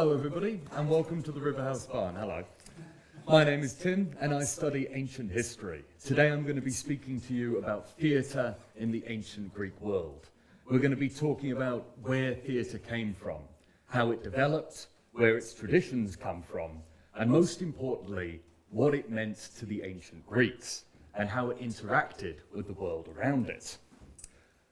Hello everybody, and welcome to the Riverhouse Barn. Hello. My name is Tim, and I study ancient history. Today I'm going to be speaking to you about theatre in the ancient Greek world. We're going to be talking about where theatre came from, how it developed, where its traditions come from, and most importantly, what it meant to the ancient Greeks, and how it interacted with the world around it.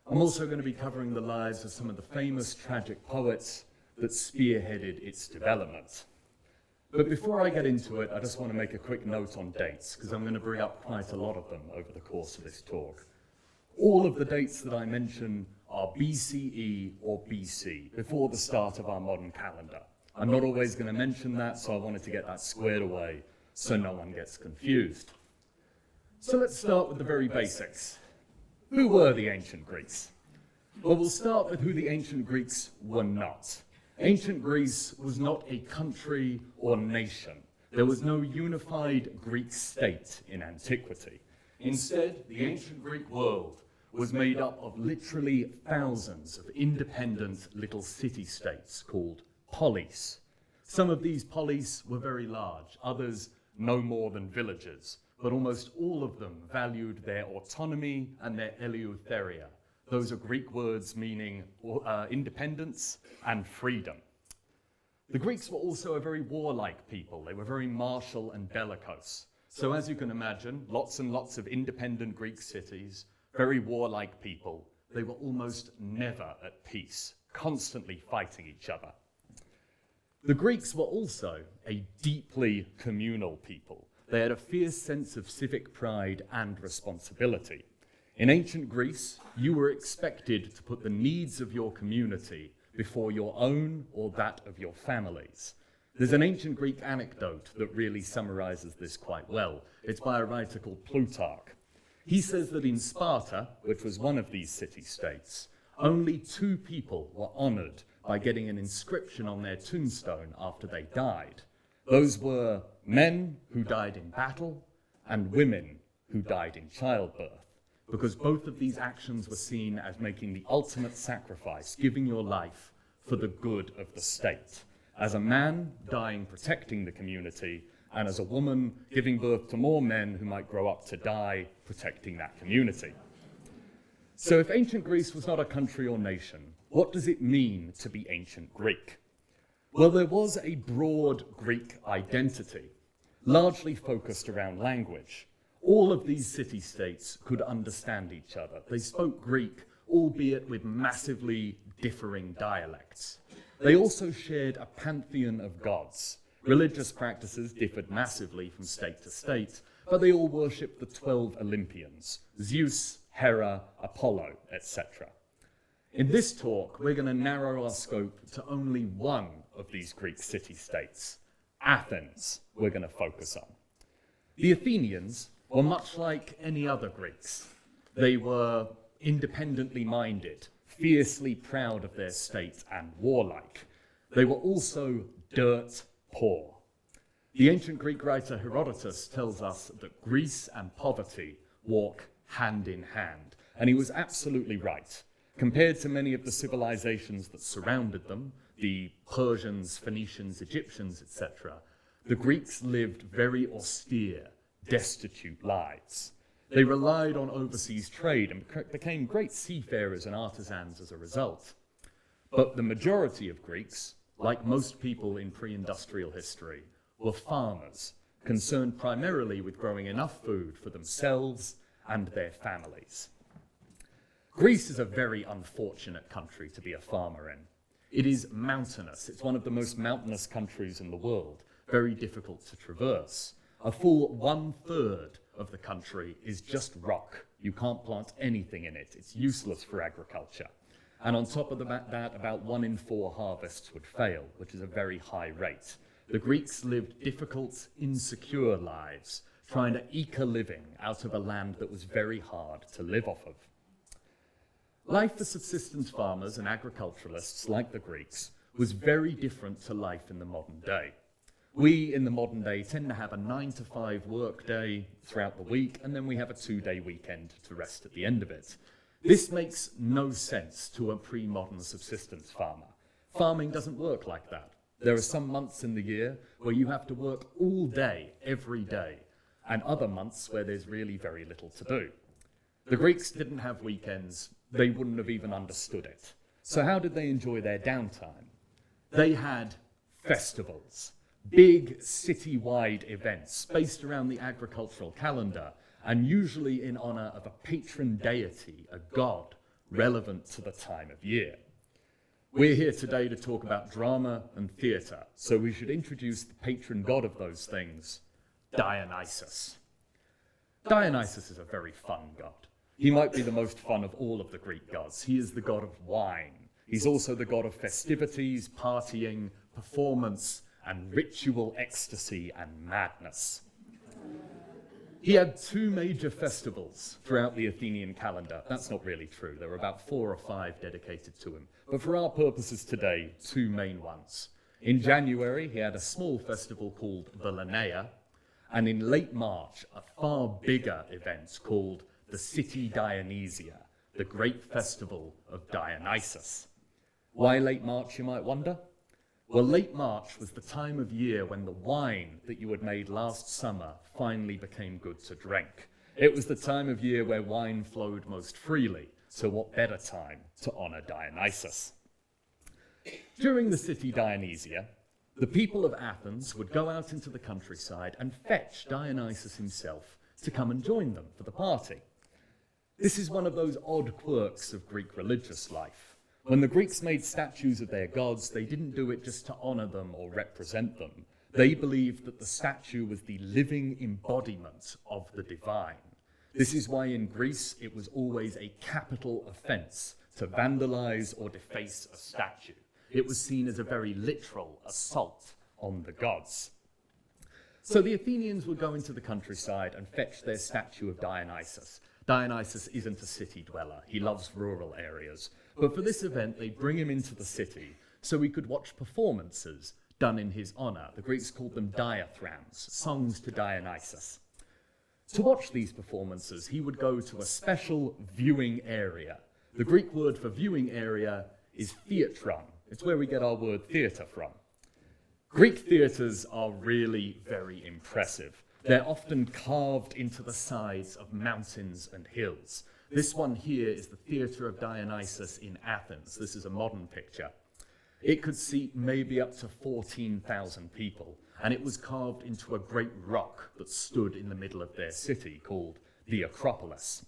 I'm also going to be covering the lives of some of the famous tragic poets that spearheaded its development. But before I get into it, I just want to make a quick note on dates, because I'm going to bring up quite a lot of them over the course of this talk. All of the dates that I mention are BCE or BC, before the start of our modern calendar. I'm not always going to mention that, so I wanted to get that squared away so no one gets confused. So let's start with the very basics. Who were the ancient Greeks? Well, we'll start with who the ancient Greeks were not. Ancient Greece was not a country or nation. There was no unified Greek state in antiquity. Instead, the ancient Greek world was made up of literally thousands of independent little city-states called polis. Some of these polis were very large, others no more than villages, but almost all of them valued their autonomy and their eleutheria. Those are Greek words meaning independence and freedom. The Greeks were also a very warlike people. They were very martial and bellicose. So as you can imagine, lots and lots of independent Greek cities, very warlike people. They were almost never at peace, constantly fighting each other. The Greeks were also a deeply communal people. They had a fierce sense of civic pride and responsibility. In ancient Greece, you were expected to put the needs of your community before your own or that of your families. There's an ancient Greek anecdote that really summarizes this quite well. It's by a writer called Plutarch. He says that in Sparta, which was one of these city-states, only 2 people were honored by getting an inscription on their tombstone after they died. Those were men who died in battle and women who died in childbirth, because both of these actions were seen as making the ultimate sacrifice, giving your life for the good of the state. As a man, dying protecting the community, and as a woman, giving birth to more men who might grow up to die protecting that community. So if ancient Greece was not a country or nation, what does it mean to be ancient Greek? Well, there was a broad Greek identity, largely focused around language. All of these city-states could understand each other. They spoke Greek, albeit with massively differing dialects. They also shared a pantheon of gods. Religious practices differed massively from state to state, but they all worshipped the 12 Olympians, Zeus, Hera, Apollo, etc. In this talk, we're going to narrow our scope to only one of these Greek city-states, Athens, we're going to focus on. The Athenians were much like any other Greeks. They were independently minded, fiercely proud of their state and warlike. They were also dirt poor. The ancient Greek writer Herodotus tells us that Greece and poverty walk hand in hand, and he was absolutely right. Compared to many of the civilizations that surrounded them, the Persians, Phoenicians, Egyptians, etc., the Greeks lived very austere, destitute lives. They relied on overseas trade and became great seafarers and artisans as a result. But the majority of Greeks, like most people in pre-industrial history, were farmers, concerned primarily with growing enough food for themselves and their families. Greece is a very unfortunate country to be a farmer in. It is mountainous. It's one of the most mountainous countries in the world, very difficult to traverse. A full 1/3 of the country is just rock. You can't plant anything in it. It's useless for agriculture. And on top of that, about 1 in 4 harvests would fail, which is a very high rate. The Greeks lived difficult, insecure lives, trying to eke a living out of a land that was very hard to live off of. Life for subsistence farmers and agriculturalists like the Greeks was very different to life in the modern day. We, in the modern day, tend to have a 9-to-5 work day throughout the week, and then we have a 2-day weekend to rest at the end of it. This makes no sense to a pre-modern subsistence farmer. Farming doesn't work like that. There are some months in the year where you have to work all day, every day, and other months where there's really very little to do. The Greeks didn't have weekends. They wouldn't have even understood it. So how did they enjoy their downtime? They had festivals, big city-wide events based around the agricultural calendar, and usually in honor of a patron deity, a god, relevant to the time of year. We're here today to talk about drama and theatre, so we should introduce the patron god of those things, Dionysus. Dionysus is a very fun god. He might be the most fun of all of the Greek gods. He is the god of wine. He's also the god of festivities, partying, performance, and ritual ecstasy and madness. He had two major festivals throughout the Athenian calendar. That's not really true. There were about 4 or 5 dedicated to him. But for our purposes today, 2 main ones. In January, he had a small festival called the Lenaea, and in late March, a far bigger event called the City Dionysia, the great festival of Dionysus. Why late March, you might wonder? Well, late March was the time of year when the wine that you had made last summer finally became good to drink. It was the time of year where wine flowed most freely, so what better time to honor Dionysus? During the City Dionysia, the people of Athens would go out into the countryside and fetch Dionysus himself to come and join them for the party. This is one of those odd quirks of Greek religious life. When the Greeks made statues of their gods, they didn't do it just to honor them or represent them. They believed that the statue was the living embodiment of the divine. This is why in Greece it was always a capital offense to vandalize or deface a statue. It was seen as a very literal assault on the gods. So the Athenians would go into the countryside and fetch their statue of Dionysus. Dionysus isn't a city dweller. He loves rural areas. But for this event, they bring him into the city so we could watch performances done in his honor. The Greeks called them diathrams, songs to Dionysus. To watch these performances, he would go to a special viewing area. The Greek word for viewing area is theatron. It's where we get our word theatre from. Greek theatres are really very impressive. They're often carved into the sides of mountains and hills. This one here is the Theatre of Dionysus in Athens. This is a modern picture. It could seat maybe up to 14,000 people, and it was carved into a great rock that stood in the middle of their city called the Acropolis.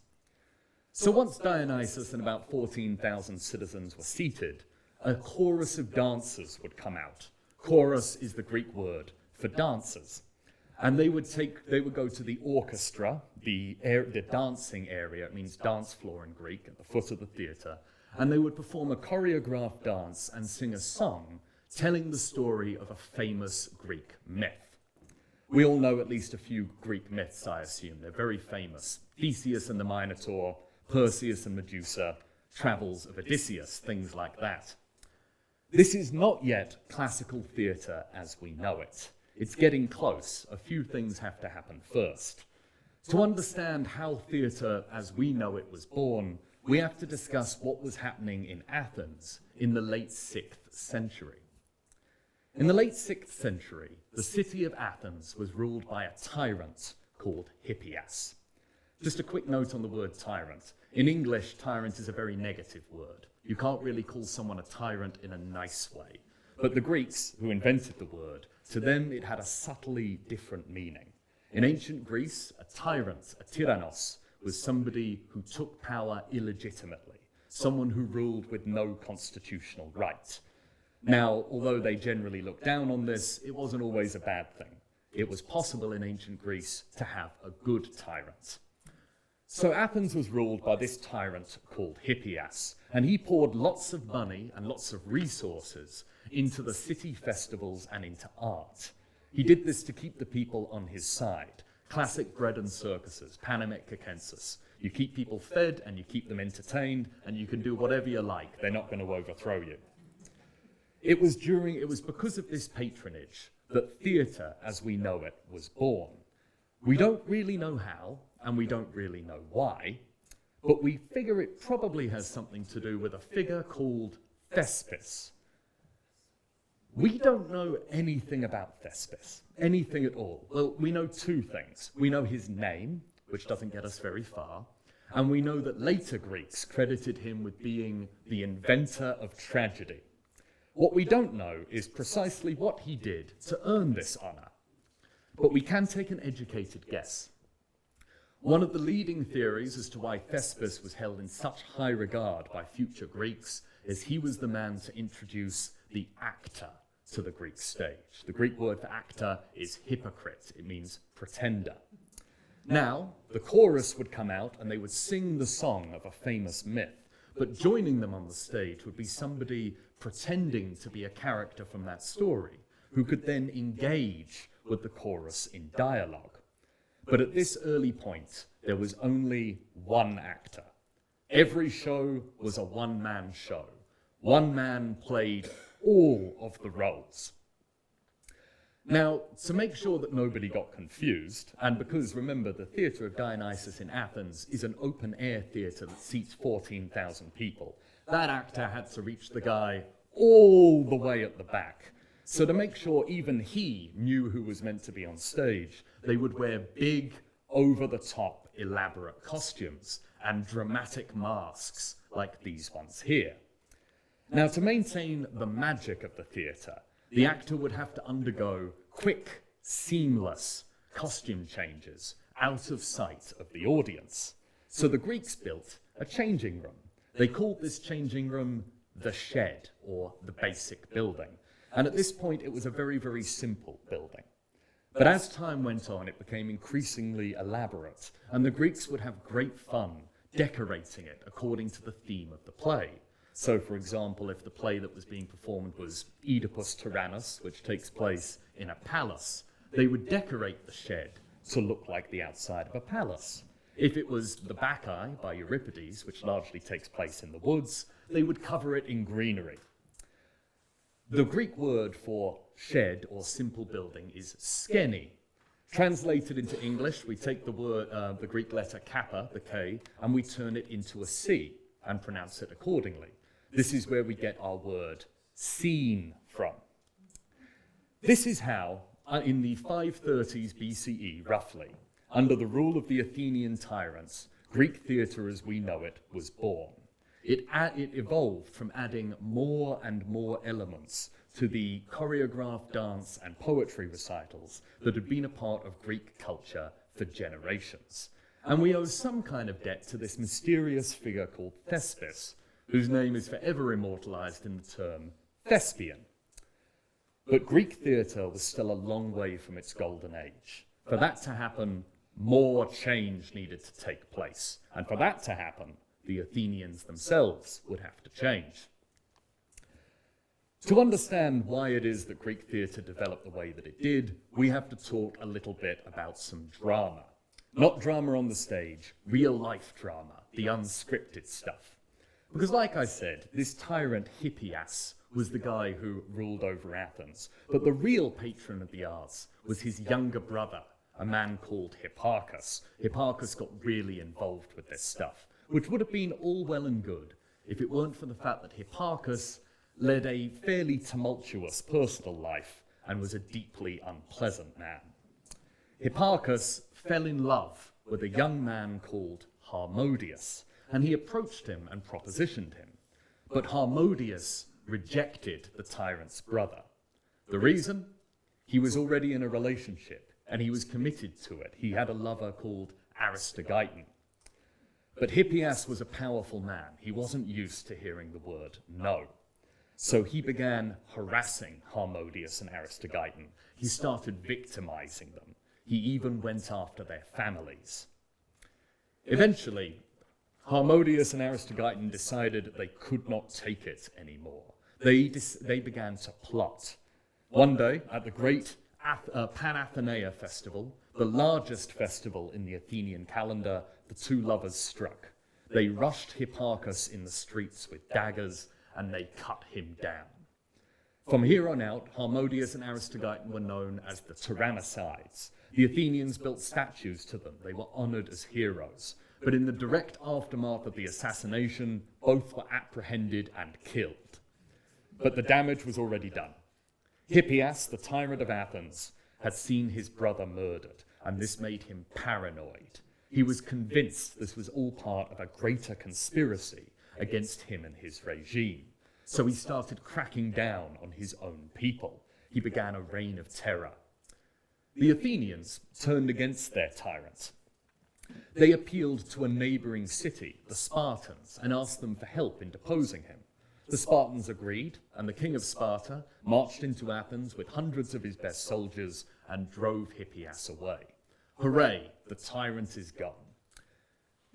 So once Dionysus and about 14,000 citizens were seated, a chorus of dancers would come out. Chorus is the Greek word for dancers. And they would go to the orchestra, the dancing area, it means dance floor in Greek, at the foot of the theatre, and they would perform a choreographed dance and sing a song telling the story of a famous Greek myth. We all know at least a few Greek myths, I assume. They're very famous. Theseus and the Minotaur, Perseus and Medusa, travels of Odysseus, things like that. This is not yet classical theatre as we know it. It's getting close. A few things have to happen first. To understand how theatre as we know it was born, we have to discuss what was happening in Athens in the late 6th century. In the late 6th century, the city of Athens was ruled by a tyrant called Hippias. Just a quick note on the word tyrant. In English, tyrant is a very negative word. You can't really call someone a tyrant in a nice way. But the Greeks, who invented the word, to them it had a subtly different meaning. In ancient Greece, a tyrant, a tyrannos, was somebody who took power illegitimately, someone who ruled with no constitutional right. Now, although they generally looked down on this, it wasn't always a bad thing. It was possible in ancient Greece to have a good tyrant. So Athens was ruled by this tyrant called Hippias, and he poured lots of money and lots of resources into the city festivals and into art. He did this to keep the people on his side. Classic bread and circuses, panem You keep people fed and you keep them entertained, and you can do whatever you like. They're not going to overthrow you. It was because of this patronage that theatre as we know it was born. We don't really know how, and we don't really know why, but we figure it probably has something to do with a figure called Thespis. We don't know anything about Thespis, anything at all. Well, we know two things. We know his name, which doesn't get us very far, and we know that later Greeks credited him with being the inventor of tragedy. What we don't know is precisely what he did to earn this honor, but we can take an educated guess. One of the leading theories as to why Thespis was held in such high regard by future Greeks is he was the man to introduce the actor to the Greek stage. The Greek word for actor is hypocrite. It means pretender. Now, the chorus would come out and they would sing the song of a famous myth, but joining them on the stage would be somebody pretending to be a character from that story, who could then engage with the chorus in dialogue. But at this early point, there was only one actor. Every show was a one-man show. One man played all of the roles. Now, to make sure that nobody got confused, and because, remember, the Theatre of Dionysus in Athens is an open-air theatre that seats 14,000 people, that actor had to reach the guy all the way at the back. So to make sure even he knew who was meant to be on stage, they would wear big, over-the-top, elaborate costumes and dramatic masks like these ones here. Now, to maintain the magic of the theatre, the actor would have to undergo quick, seamless costume changes out of sight of the audience. So the Greeks built a changing room. They called this changing room the shed, or the basic building. And at this point, it was a very, very simple building. But as time went on, it became increasingly elaborate, and the Greeks would have great fun decorating it according to the theme of the play. So, for example, if the play that was being performed was Oedipus Tyrannos, which takes place in a palace, they would decorate the shed to look like the outside of a palace. If it was the Bacchae by Euripides, which largely takes place in the woods, they would cover it in greenery. The Greek word for shed or simple building is skene. Translated into English, we take the Greek letter kappa, the K, and we turn it into a C and pronounce it accordingly. This is where we get our word scene from. This is how, in the 530s BCE, roughly, under the rule of the Athenian tyrants, Greek theatre as we know it was born. It evolved from adding more and more elements to the choreographed dance and poetry recitals that had been a part of Greek culture for generations. And we owe some kind of debt to this mysterious figure called Thespis, whose name is forever immortalized in the term thespian. But Greek theatre was still a long way from its golden age. For that to happen, more change needed to take place. And for that to happen, the Athenians themselves would have to change. To understand why it is that Greek theatre developed the way that it did, we have to talk a little bit about some drama. Not drama on the stage, real-life drama, the unscripted stuff. Because like I said, this tyrant Hippias was the guy who ruled over Athens, but the real patron of the arts was his younger brother, a man called Hipparchus. Hipparchus got really involved with this stuff, which would have been all well and good if it weren't for the fact that Hipparchus led a fairly tumultuous personal life and was a deeply unpleasant man. Hipparchus fell in love with a young man called Harmodius, and he approached him and propositioned him. But Harmodius rejected the tyrant's brother. The reason? He was already in a relationship, and he was committed to it. He had a lover called Aristogiton. But Hippias was a powerful man. He wasn't used to hearing the word no. So he began harassing Harmodius and Aristogiton. He started victimizing them. He even went after their families. Eventually, Harmodius and Aristogiton decided they could not take it anymore. They began to plot. One day, at the great Pan-Athenaea festival, the largest festival in the Athenian calendar, the two lovers struck. They rushed Hipparchus in the streets with daggers, and they cut him down. From here on out, Harmodius and Aristogiton were known as the Tyrannicides. The Athenians built statues to them. They were honored as heroes. But in the direct aftermath of the assassination, both were apprehended and killed. But the damage was already done. Hippias, the tyrant of Athens, had seen his brother murdered, and this made him paranoid. He was convinced this was all part of a greater conspiracy against him and his regime. So he started cracking down on his own people. He began a reign of terror. The Athenians turned against their tyrant. They appealed to a neighboring city, the Spartans, and asked them for help in deposing him. The Spartans agreed, and the king of Sparta marched into Athens with hundreds of his best soldiers and drove Hippias away. Hooray, the tyrant is gone.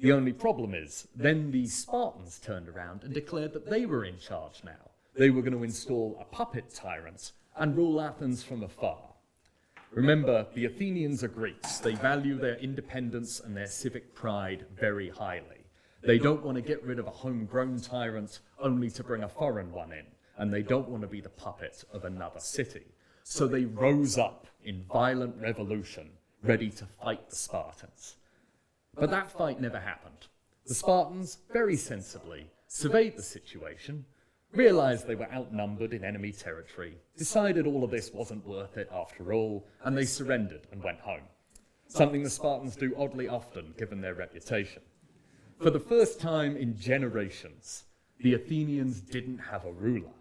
The only problem is, then the Spartans turned around and declared that they were in charge now. They were going to install a puppet tyrant and rule Athens from afar. Remember, the Athenians are Greeks. They value their independence and their civic pride very highly. They don't want to get rid of a homegrown tyrant only to bring a foreign one in, and they don't want to be the puppet of another city. So they rose up in violent revolution, ready to fight the Spartans. But that fight never happened. The Spartans, very sensibly, surveyed the situation, realized they were outnumbered in enemy territory, decided all of this wasn't worth it after all, and they surrendered and went home. Something the Spartans do oddly often, given their reputation. For the first time in generations, the Athenians didn't have a ruler.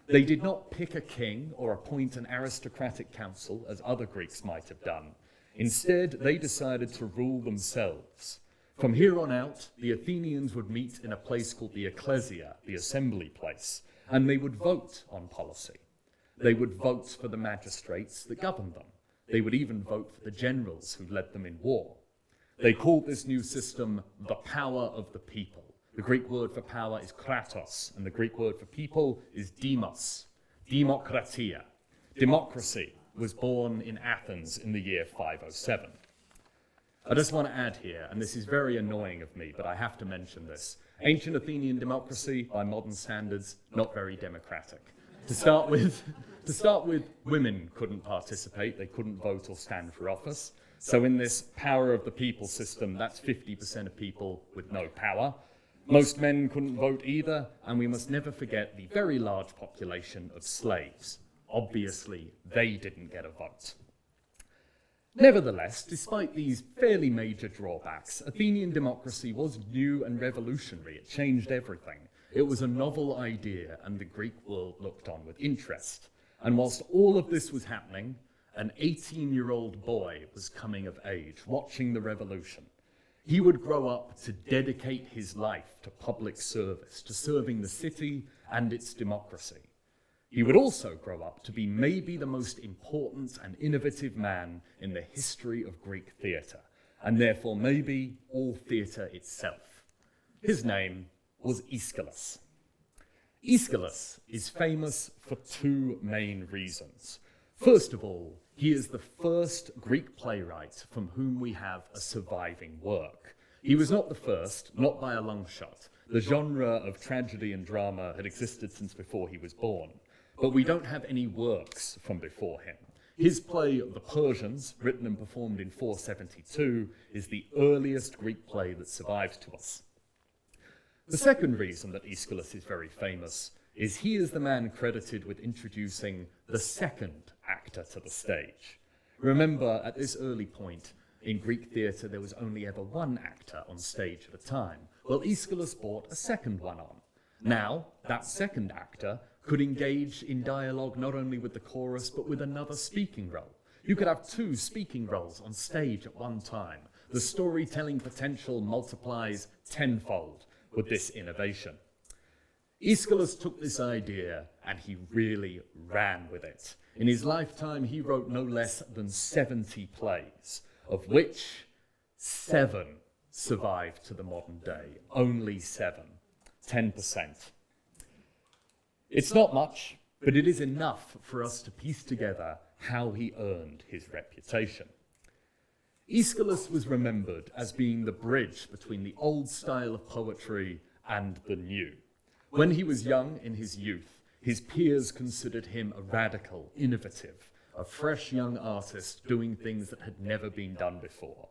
They did not pick a king or appoint an aristocratic council, as other Greeks might have done. Instead, they decided to rule themselves. From here on out, the Athenians would meet in a place called the Ecclesia, the assembly place, and they would vote on policy. They would vote for the magistrates that governed them. They would even vote for the generals who led them in war. They called this new system the power of the people. The Greek word for power is kratos, and the Greek word for people is demos, demokratia. Democracy was born in Athens in the year 507. I just want to add here, and this is very annoying of me, but I have to mention this. Ancient Athenian democracy, by modern standards, not very democratic. To start with, women couldn't participate. They couldn't vote or stand for office. So in this power of the people system, that's 50% of people with no power. Most men couldn't vote either, and we must never forget the very large population of slaves. Obviously, they didn't get a vote. Nevertheless, despite these fairly major drawbacks, Athenian democracy was new and revolutionary. It changed everything. It was a novel idea, and the Greek world looked on with interest. And whilst all of this was happening, an 18-year-old boy was coming of age, watching the revolution. He would grow up to dedicate his life to public service, to serving the city and its democracy. He would also grow up to be maybe the most important and innovative man in the history of Greek theatre, and therefore maybe all theatre itself. His name was Aeschylus. Aeschylus is famous for two main reasons. First of all, he is the first Greek playwright from whom we have a surviving work. He was not the first, not by a long shot. The genre of tragedy and drama had existed since before he was born. But we don't have any works from before him. His play, The Persians, written and performed in 472, is the earliest Greek play that survives to us. The second reason that Aeschylus is very famous is he is the man credited with introducing the second actor to the stage. Remember, at this early point in Greek theatre, there was only ever one actor on stage at a time. Well, Aeschylus brought a second one on. Now, that second actor could engage in dialogue not only with the chorus, but with another speaking role. You could have two speaking roles on stage at one time. The storytelling potential multiplies tenfold with this innovation. Aeschylus took this idea and he really ran with it. In his lifetime, he wrote no less than 70 plays, of which 7 survived to the modern day. Only 7, 10%. It's not much, but it is enough for us to piece together how he earned his reputation. Aeschylus was remembered as being the bridge between the old style of poetry and the new. When he was young, in his youth, his peers considered him a radical, innovative, a fresh young artist doing things that had never been done before.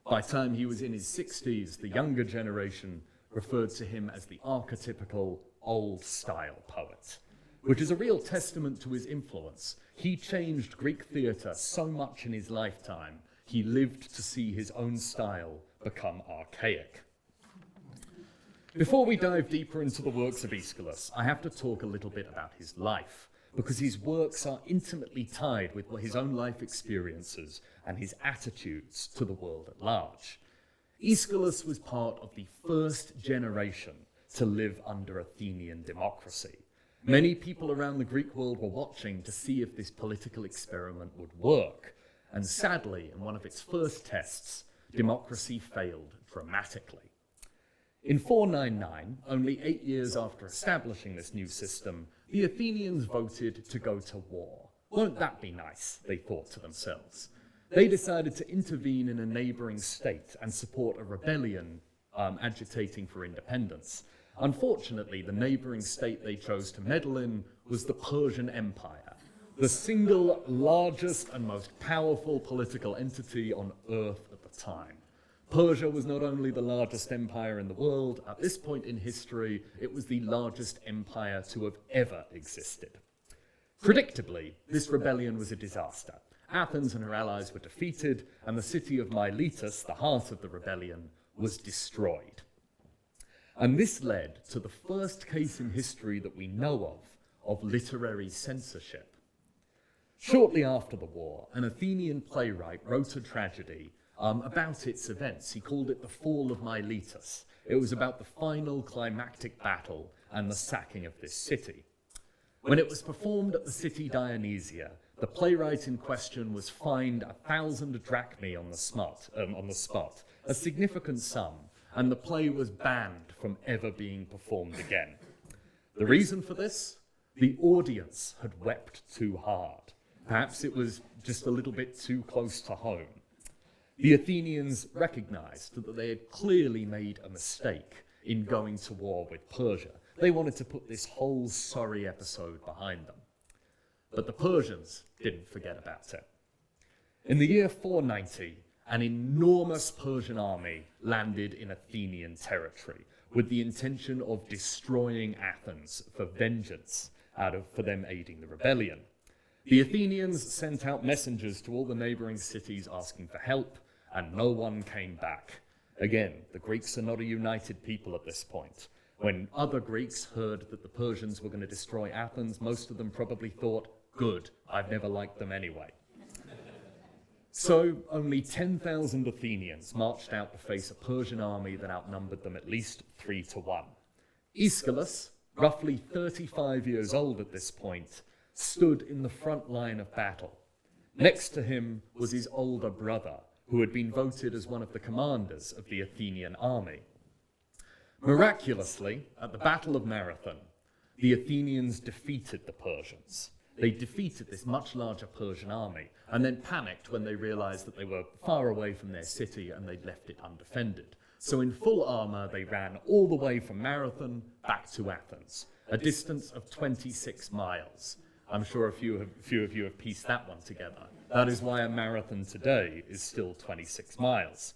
By the time he was in his 60s, the younger generation referred to him as the archetypical old-style poet. which is a real testament to his influence. He changed Greek theatre so much in his lifetime, he lived to see his own style become archaic. Before we dive deeper into the works of Aeschylus, I have to talk a little bit about his life, because his works are intimately tied with his own life experiences and his attitudes to the world at large. Aeschylus was part of the first generation to live under Athenian democracy. Many people around the Greek world were watching to see if this political experiment would work, and sadly, in one of its first tests, democracy failed dramatically. In 499, only 8 years after establishing this new system, the Athenians voted to go to war. Won't that be nice, they thought to themselves. They decided to intervene in a neighboring state and support a rebellion agitating for independence. Unfortunately, the neighboring state they chose to meddle in was the Persian Empire, the single largest and most powerful political entity on earth at the time. Persia was not only the largest empire in the world, at this point in history, it was the largest empire to have ever existed. Predictably, this rebellion was a disaster. Athens and her allies were defeated, and the city of Miletus, the heart of the rebellion, was destroyed. And this led to the first case in history that we know of literary censorship. Shortly after the war, an Athenian playwright wrote a tragedy about its events. He called it The Fall of Miletus. It was about the final climactic battle and the sacking of this city. When it was performed at the city Dionysia, the playwright in question was fined 1,000 drachmae on the spot, a significant sum, and the play was banned from ever being performed again. The reason for this? The audience had wept too hard. Perhaps it was just a little bit too close to home. The Athenians recognized that they had clearly made a mistake in going to war with Persia. They wanted to put this whole sorry episode behind them. But the Persians didn't forget about it. In the year 490, an enormous Persian army landed in Athenian territory with the intention of destroying Athens for vengeance for them aiding the rebellion. The Athenians sent out messengers to all the neighboring cities asking for help, and no one came back. Again, the Greeks are not a united people at this point. When other Greeks heard that the Persians were going to destroy Athens, most of them probably thought, good, I've never liked them anyway. So only 10,000 Athenians marched out to face a Persian army that outnumbered them at least 3-1. Aeschylus, roughly 35 years old at this point, stood in the front line of battle. Next to him was his older brother, who had been voted as one of the commanders of the Athenian army. Miraculously, at the Battle of Marathon, the Athenians defeated the Persians. They defeated this much larger Persian army and then panicked when they realized that they were far away from their city and they'd left it undefended. So in full armor, they ran all the way from Marathon back to Athens, a distance of 26 miles. I'm sure a few of you have pieced that one together. That is why a marathon today is still 26 miles.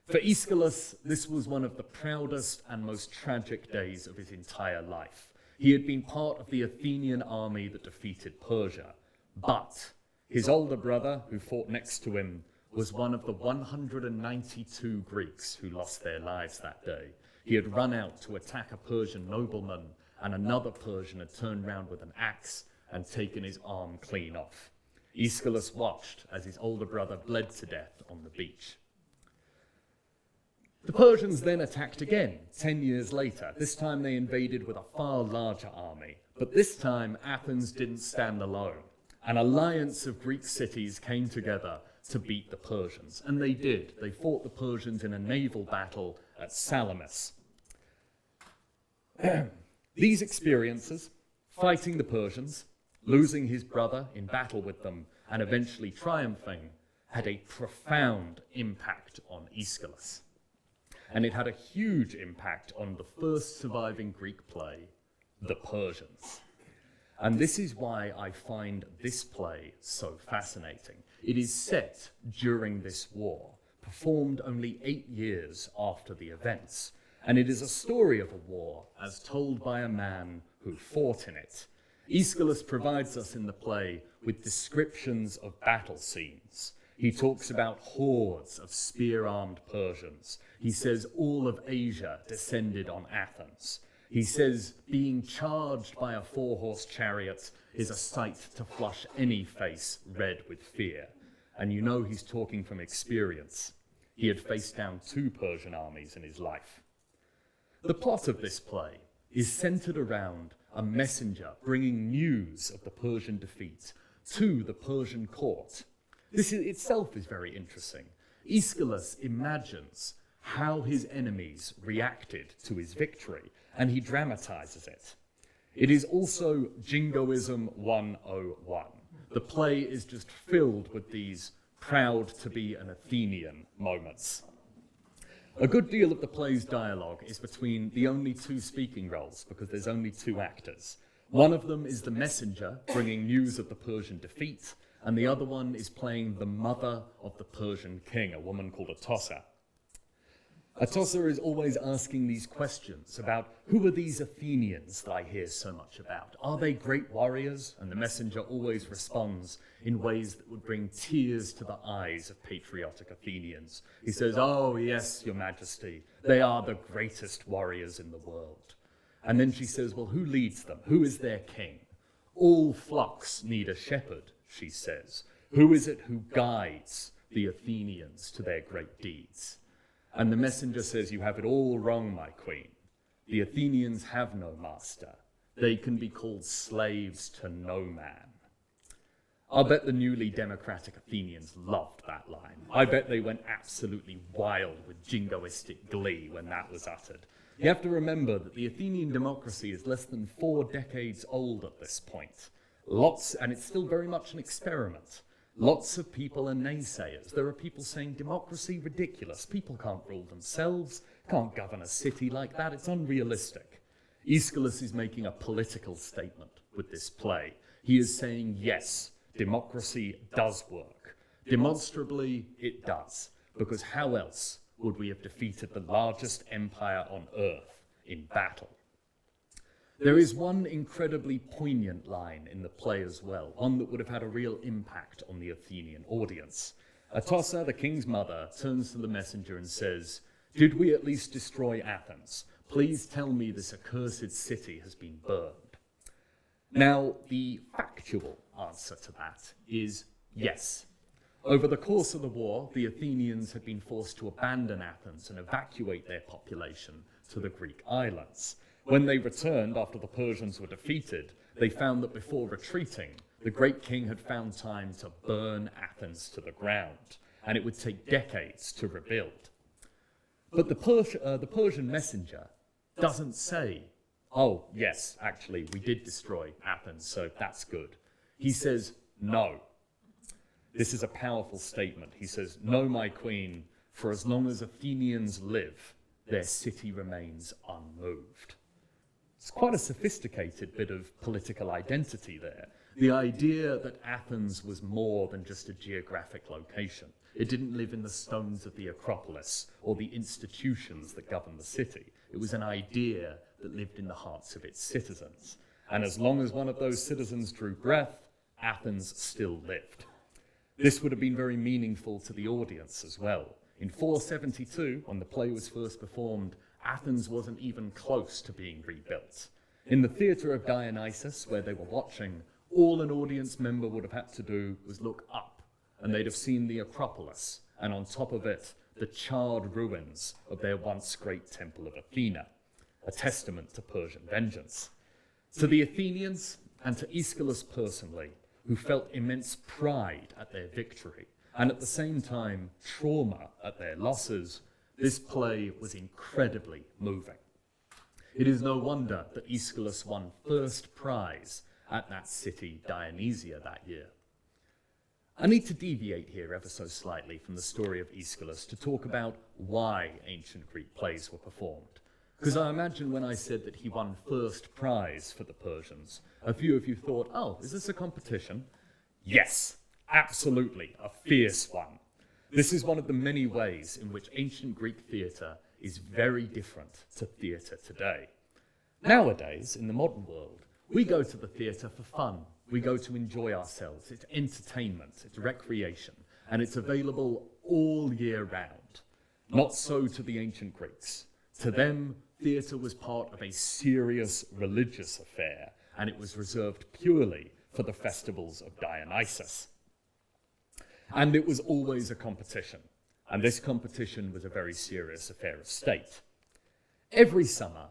For Aeschylus, this was one of the proudest and most tragic days of his entire life. He had been part of the Athenian army that defeated Persia, but his older brother, who fought next to him, was one of the 192 Greeks who lost their lives that day. He had run out to attack a Persian nobleman, and another Persian had turned round with an axe and taken his arm clean off. Aeschylus watched as his older brother bled to death on the beach. The Persians then attacked again, 10 years later. This time they invaded with a far larger army, but this time Athens didn't stand alone. An alliance of Greek cities came together to beat the Persians, and they did. They fought the Persians in a naval battle at Salamis. These experiences, fighting the Persians, losing his brother in battle with them, and eventually triumphing, had a profound impact on Aeschylus. And it had a huge impact on the first surviving Greek play, The Persians. And this is why I find this play so fascinating. It is set during this war, performed only 8 years after the events. And it is a story of a war as told by a man who fought in it. Aeschylus provides us in the play with descriptions of battle scenes. He talks about hordes of spear-armed Persians. He says all of Asia descended on Athens. He says being charged by a 4-horse chariot is a sight to flush any face red with fear. And you know he's talking from experience. He had faced down 2 Persian armies in his life. The plot of this play is centered around a messenger bringing news of the Persian defeat to the Persian court. This itself is very interesting. Aeschylus imagines how his enemies reacted to his victory, and he dramatizes it. It is also Jingoism 101. The play is just filled with these proud to be an Athenian moments. A good deal of the play's dialogue is between the only 2 speaking roles, because there's only 2 actors. One of them is the messenger, bringing news of the Persian defeat, and the other one is playing the mother of the Persian king, a woman called Atossa. Atossa is always asking these questions about who are these Athenians that I hear so much about? Are they great warriors? And the messenger always responds in ways that would bring tears to the eyes of patriotic Athenians. He says, "Oh yes, your majesty, they are the greatest warriors in the world." And then she says, "Well, who leads them? Who is their king?" "All flocks need a shepherd," she says. "Who is it who guides the Athenians to their great deeds?" And the messenger says, "You have it all wrong, my queen. The Athenians have no master. They can be called slaves to no man." I'll bet the newly democratic Athenians loved that line. I bet they went absolutely wild with jingoistic glee when that was uttered. You have to remember that the Athenian democracy is less than 4 decades old at this point. And it's still very much an experiment. Lots of people are naysayers. There are people saying democracy ridiculous. People can't rule themselves, can't govern a city like that. It's unrealistic. Aeschylus is making a political statement with this play. He is saying, yes, democracy does work. Demonstrably, it does. Because how else would we have defeated the largest empire on earth in battle? There is one incredibly poignant line in the play as well, one that would have had a real impact on the Athenian audience. Atossa, the king's mother, turns to the messenger and says, "Did we at least destroy Athens? Please tell me this accursed city has been burned." Now, the factual answer to that is yes. Over the course of the war, the Athenians had been forced to abandon Athens and evacuate their population to the Greek islands. When they returned after the Persians were defeated, they found that before retreating, the great king had found time to burn Athens to the ground, and it would take decades to rebuild. But the Persian messenger doesn't say, "Oh, yes, actually, we did destroy Athens, so that's good." He says, "No." This is a powerful statement. He says, "No, my queen, for as long as Athenians live, their city remains unmoved." It's quite a sophisticated bit of political identity there. The idea that Athens was more than just a geographic location. It didn't live in the stones of the Acropolis or the institutions that govern the city. It was an idea that lived in the hearts of its citizens. And as long as one of those citizens drew breath, Athens still lived. This would have been very meaningful to the audience as well. In 472, when the play was first performed, Athens wasn't even close to being rebuilt. In the theatre of Dionysus, where they were watching, all an audience member would have had to do was look up, and they'd have seen the Acropolis, and on top of it, the charred ruins of their once great temple of Athena, a testament to Persian vengeance. To the Athenians, and to Aeschylus personally, who felt immense pride at their victory, and at the same time trauma at their losses, this play was incredibly moving. It is no wonder that Aeschylus won first prize at that city, Dionysia, that year. I need to deviate here ever so slightly from the story of Aeschylus to talk about why ancient Greek plays were performed. Because I imagine when I said that he won first prize for the Persians, a few of you thought, oh, is this a competition? Yes, absolutely, a fierce one. This is one of the many ways in which ancient Greek theatre is very different to theatre today. Nowadays, in the modern world, We go to the theatre for fun. We go to enjoy ourselves. It's entertainment, it's recreation, and it's available all year round. Not so to the ancient Greeks. To them, theatre was part of a serious religious affair, and it was reserved purely for the festivals of Dionysus. And it was always a competition, and this competition was a very serious affair of state. Every summer,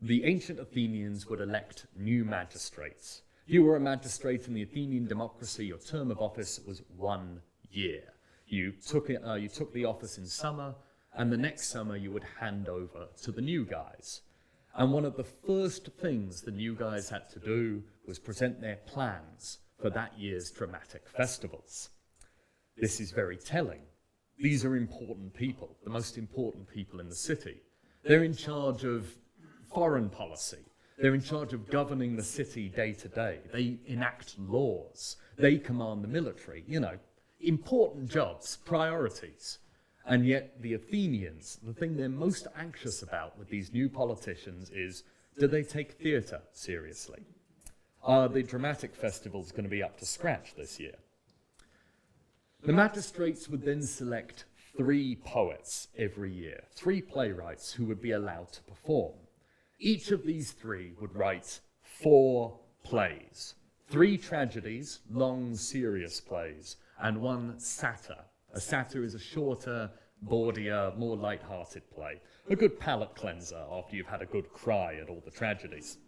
the ancient Athenians would elect new magistrates. If you were a magistrate in the Athenian democracy, your term of office was 1 year. You took the office in summer, and the next summer you would hand over to the new guys. And one of the first things the new guys had to do was present their plans for that year's dramatic festivals. This is very telling. These are important people, the most important people in the city. They're in charge of foreign policy. They're in charge of governing the city day to day. They enact laws. They command the military. Important jobs, priorities. And yet the Athenians, the thing they're most anxious about with these new politicians is, do they take theatre seriously? Are the dramatic festivals going to be up to scratch this year? The magistrates would then select 3 poets every year, 3 playwrights who would be allowed to perform. Each of these 3 would write 4 plays, 3 tragedies, long, serious plays, and 1 satyr. A satyr is a shorter, bawdier, more light-hearted play. A good palate cleanser after you've had a good cry at all the tragedies.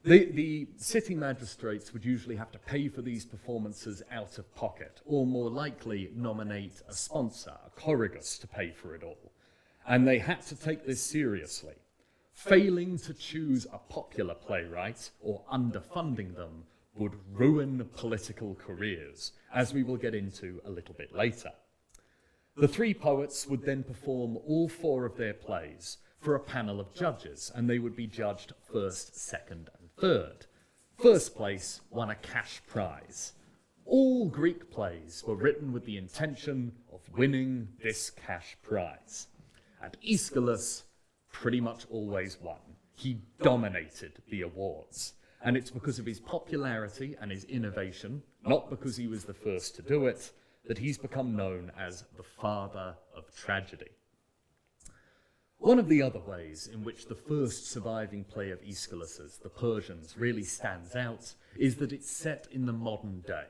The city magistrates would usually have to pay for these performances out of pocket, or more likely nominate a sponsor, a choragus, to pay for it all. And they had to take this seriously. Failing to choose a popular playwright or underfunding them would ruin political careers, as we will get into a little bit later. The 3 poets would then perform all 4 of their plays for a panel of judges, and they would be judged first, second, and third. First place won a cash prize. All Greek plays were written with the intention of winning this cash prize. And Aeschylus pretty much always won. He dominated the awards. And it's because of his popularity and his innovation, not because he was the first to do it, that he's become known as the father of tragedy. One of the other ways in which the first surviving play of Aeschylus's, The Persians, really stands out is that it's set in the modern day.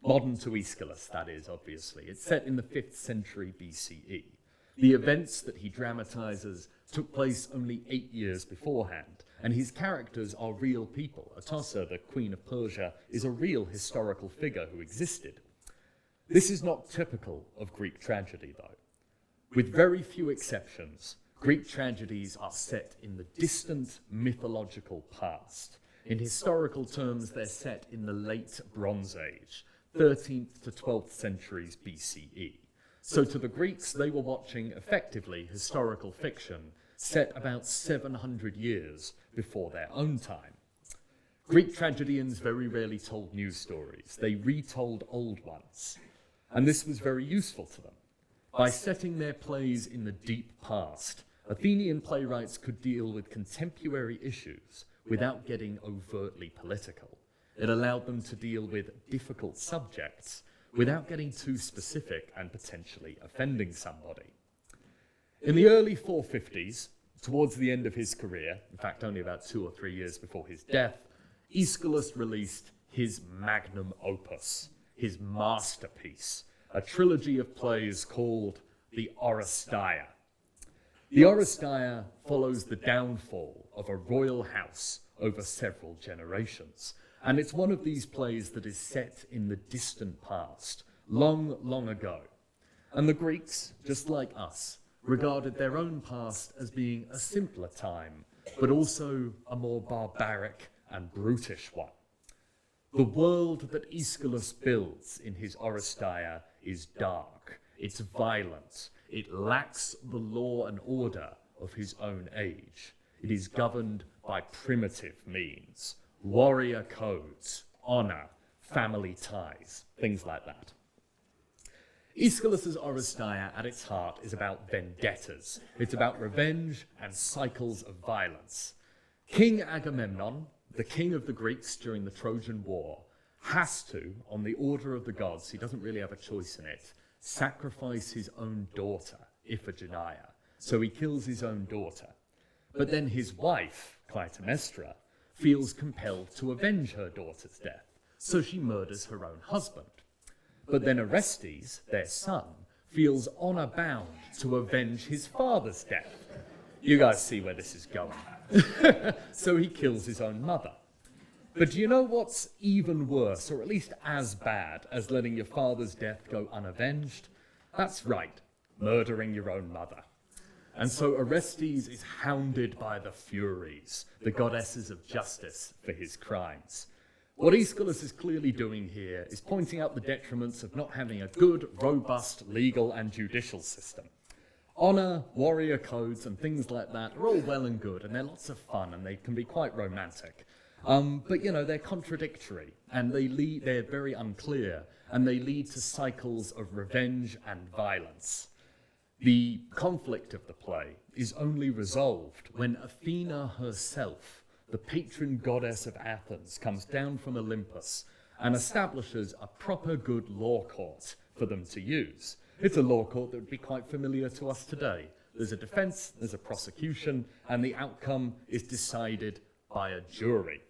Modern to Aeschylus, that is, obviously. It's set in the 5th century BCE. The events that he dramatizes took place only 8 years beforehand, and his characters are real people. Atossa, the Queen of Persia, is a real historical figure who existed. This is not typical of Greek tragedy, though. With very few exceptions, Greek tragedies are set in the distant mythological past. In historical terms, they're set in the late Bronze Age, 13th to 12th centuries BCE. So to the Greeks, they were watching, effectively, historical fiction set about 700 years before their own time. Greek tragedians very rarely told new stories. They retold old ones. And this was very useful to them. By setting their plays in the deep past, Athenian playwrights could deal with contemporary issues without getting overtly political. It allowed them to deal with difficult subjects without getting too specific and potentially offending somebody. In the early 450s, towards the end of his career, in fact only about 2 or 3 years before his death, Aeschylus released his magnum opus, his masterpiece, a trilogy of plays called the Oresteia. The Oresteia follows the downfall of a royal house over several generations. And it's one of these plays that is set in the distant past, long, long ago. And the Greeks, just like us, regarded their own past as being a simpler time, but also a more barbaric and brutish one. The world that Aeschylus builds in his Oresteia is dark, it's violent, it lacks the law and order of his own age. It is governed by primitive means, warrior codes, honor, family ties, things like that. Aeschylus's Oresteia at its heart is about vendettas. It's about revenge and cycles of violence. King Agamemnon, the king of the Greeks during the Trojan War, has to, on the order of the gods, he doesn't really have a choice in it, sacrifice his own daughter, Iphigenia. So he kills his own daughter. But then his wife, Clytemnestra, feels compelled to avenge her daughter's death, so she murders her own husband. But then Orestes, their son, feels honor bound to avenge his father's death. You guys see where this is going. So he kills his own mother. But do you know what's even worse, or at least as bad, as letting your father's death go unavenged? That's right, murdering your own mother. And so Orestes is hounded by the Furies, the goddesses of justice, for his crimes. What Aeschylus is clearly doing here is pointing out the detriments of not having a good, robust legal and judicial system. Honor, warrior codes, and things like that are all well and good, and they're lots of fun, and they can be quite romantic. But, you know, they're contradictory, and they're very unclear, and they lead to cycles of revenge and violence. The conflict of the play is only resolved when Athena herself, the patron goddess of Athens, comes down from Olympus and establishes a proper good law court for them to use. It's a law court that would be quite familiar to us today. There's a defense, there's a prosecution, and the outcome is decided by a jury.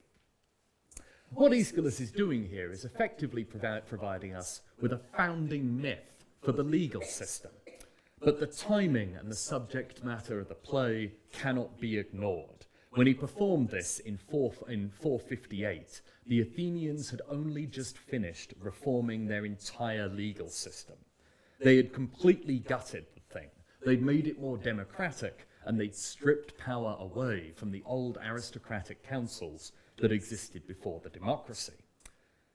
What Aeschylus is doing here is effectively providing us with a founding myth for the legal system. But the timing and the subject matter of the play cannot be ignored. When he performed this in 458, the Athenians had only just finished reforming their entire legal system. They had completely gutted the thing. They'd made it more democratic, and they'd stripped power away from the old aristocratic councils that existed before the democracy.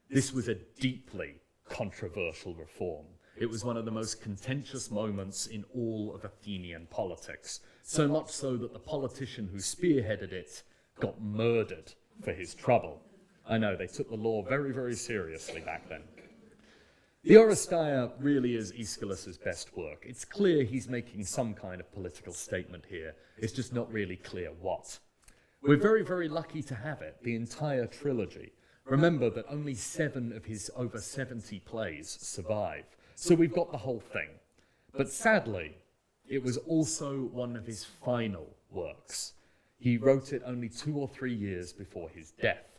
This was a deeply controversial reform. It was one of the most contentious moments in all of Athenian politics, so much so that the politician who spearheaded it got murdered for his trouble. I know, they took the law very, very seriously back then. The Oresteia really is Aeschylus's best work. It's clear he's making some kind of political statement here. It's just not really clear what. We're very, very lucky to have it, the entire trilogy. Remember that only 7 of his over 70 plays survive. So we've got the whole thing. But sadly, it was also one of his final works. He wrote it only 2 or 3 years before his death.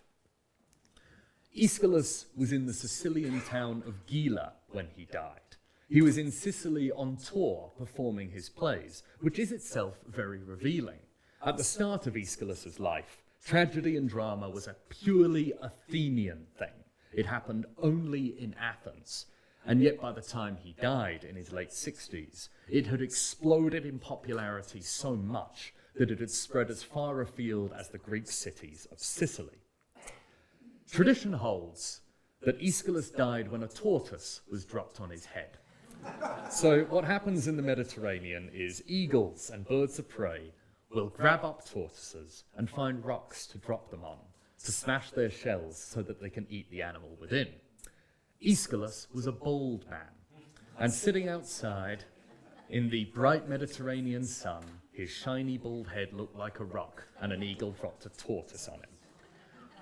Aeschylus was in the Sicilian town of Gela when he died. He was in Sicily on tour performing his plays, which is itself very revealing. At the start of Aeschylus's life, tragedy and drama was a purely Athenian thing. It happened only in Athens. And yet by the time he died in his late 60s, it had exploded in popularity so much that it had spread as far afield as the Greek cities of Sicily. Tradition holds that Aeschylus died when a tortoise was dropped on his head. So what happens in the Mediterranean is eagles and birds of prey will grab up tortoises and find rocks to drop them on, to smash their shells so that they can eat the animal within. Aeschylus was a bold man, and sitting outside in the bright Mediterranean sun, his shiny bald head looked like a rock, and an eagle dropped a tortoise on him.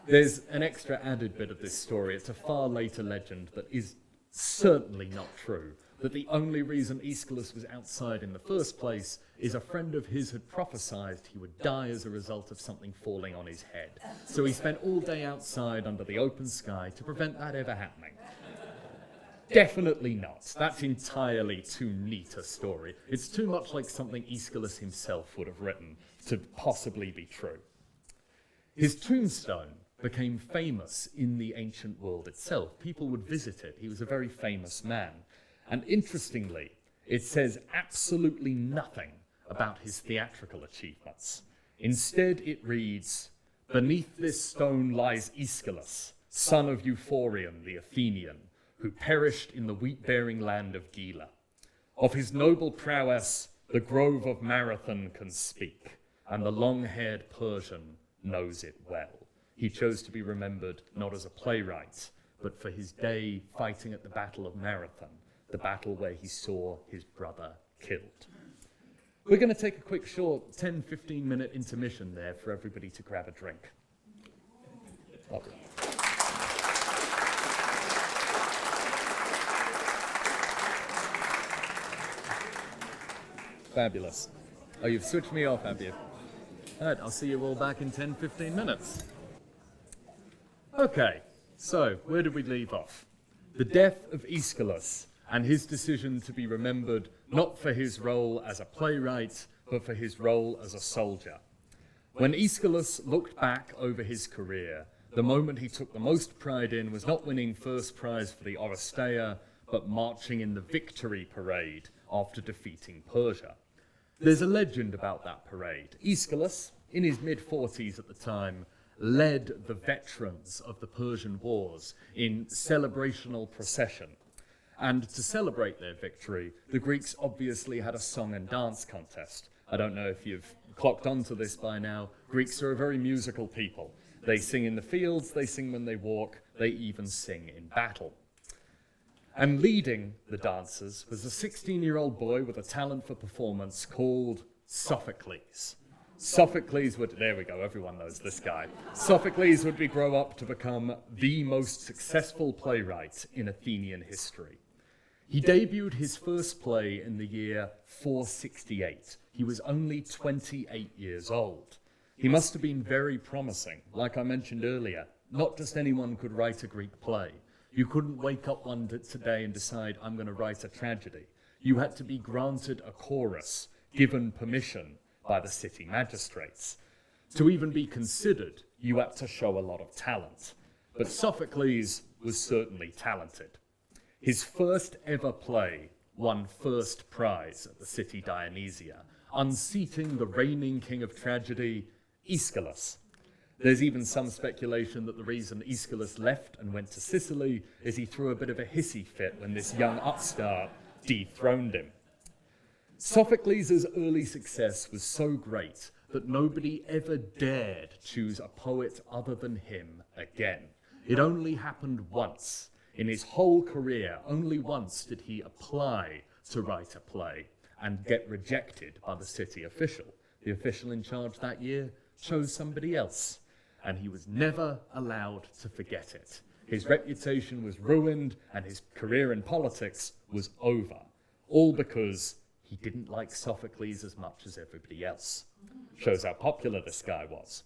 There's an extra added bit of this story. It's a far later legend that is certainly not true, that the only reason Aeschylus was outside in the first place is a friend of his had prophesied he would die as a result of something falling on his head. So he spent all day outside under the open sky to prevent that ever happening. Definitely not. That's entirely too neat a story. It's too much like something Aeschylus himself would have written to possibly be true. His tombstone became famous in the ancient world itself. People would visit it. He was a very famous man. And interestingly, it says absolutely nothing about his theatrical achievements. Instead, it reads, "Beneath this stone lies Aeschylus, son of Euphorion the Athenian, who perished in the wheat-bearing land of Gela. Of his noble prowess, the grove of Marathon can speak, and the long-haired Persian knows it well." He chose to be remembered not as a playwright, but for his day fighting at the Battle of Marathon, the battle where he saw his brother killed. We're going to take a quick short 10-15 minute intermission there for everybody to grab a drink. Lovely. Fabulous. Oh, you've switched me off, have you? All right, I'll see you all back in 10, 15 minutes. Okay, so where did we leave off? The death of Aeschylus and his decision to be remembered not for his role as a playwright, but for his role as a soldier. When Aeschylus looked back over his career, the moment he took the most pride in was not winning first prize for the Oresteia, but marching in the victory parade after defeating Persia. There's a legend about that parade. Aeschylus, in his mid-40s at the time, led the veterans of the Persian wars in celebrational procession. And to celebrate their victory, the Greeks obviously had a song and dance contest. I don't know if you've clocked onto this by now. Greeks are a very musical people. They sing in the fields, they sing when they walk, they even sing in battle. And leading the dancers was a 16-year-old boy with a talent for performance called Sophocles. Sophocles would, there we go, everyone knows this guy. Sophocles would grow up to become the most successful playwright in Athenian history. He debuted his first play in the year 468. He was only 28 years old. He must have been very promising. Like I mentioned earlier, not just anyone could write a Greek play. You couldn't wake up one today and decide, I'm going to write a tragedy. You had to be granted a chorus, given permission by the city magistrates. To even be considered, you had to show a lot of talent. But Sophocles was certainly talented. His first ever play won first prize at the city Dionysia, unseating the reigning king of tragedy, Aeschylus. There's even some speculation that the reason Aeschylus left and went to Sicily is he threw a bit of a hissy fit when this young upstart dethroned him. Sophocles' early success was so great that nobody ever dared choose a poet other than him again. It only happened once. In his whole career, only once did he apply to write a play and get rejected by the city official. The official in charge that year chose somebody else, and he was never allowed to forget it. His reputation was ruined, and his career in politics was over, all because he didn't like Sophocles as much as everybody else. Shows how popular this guy was.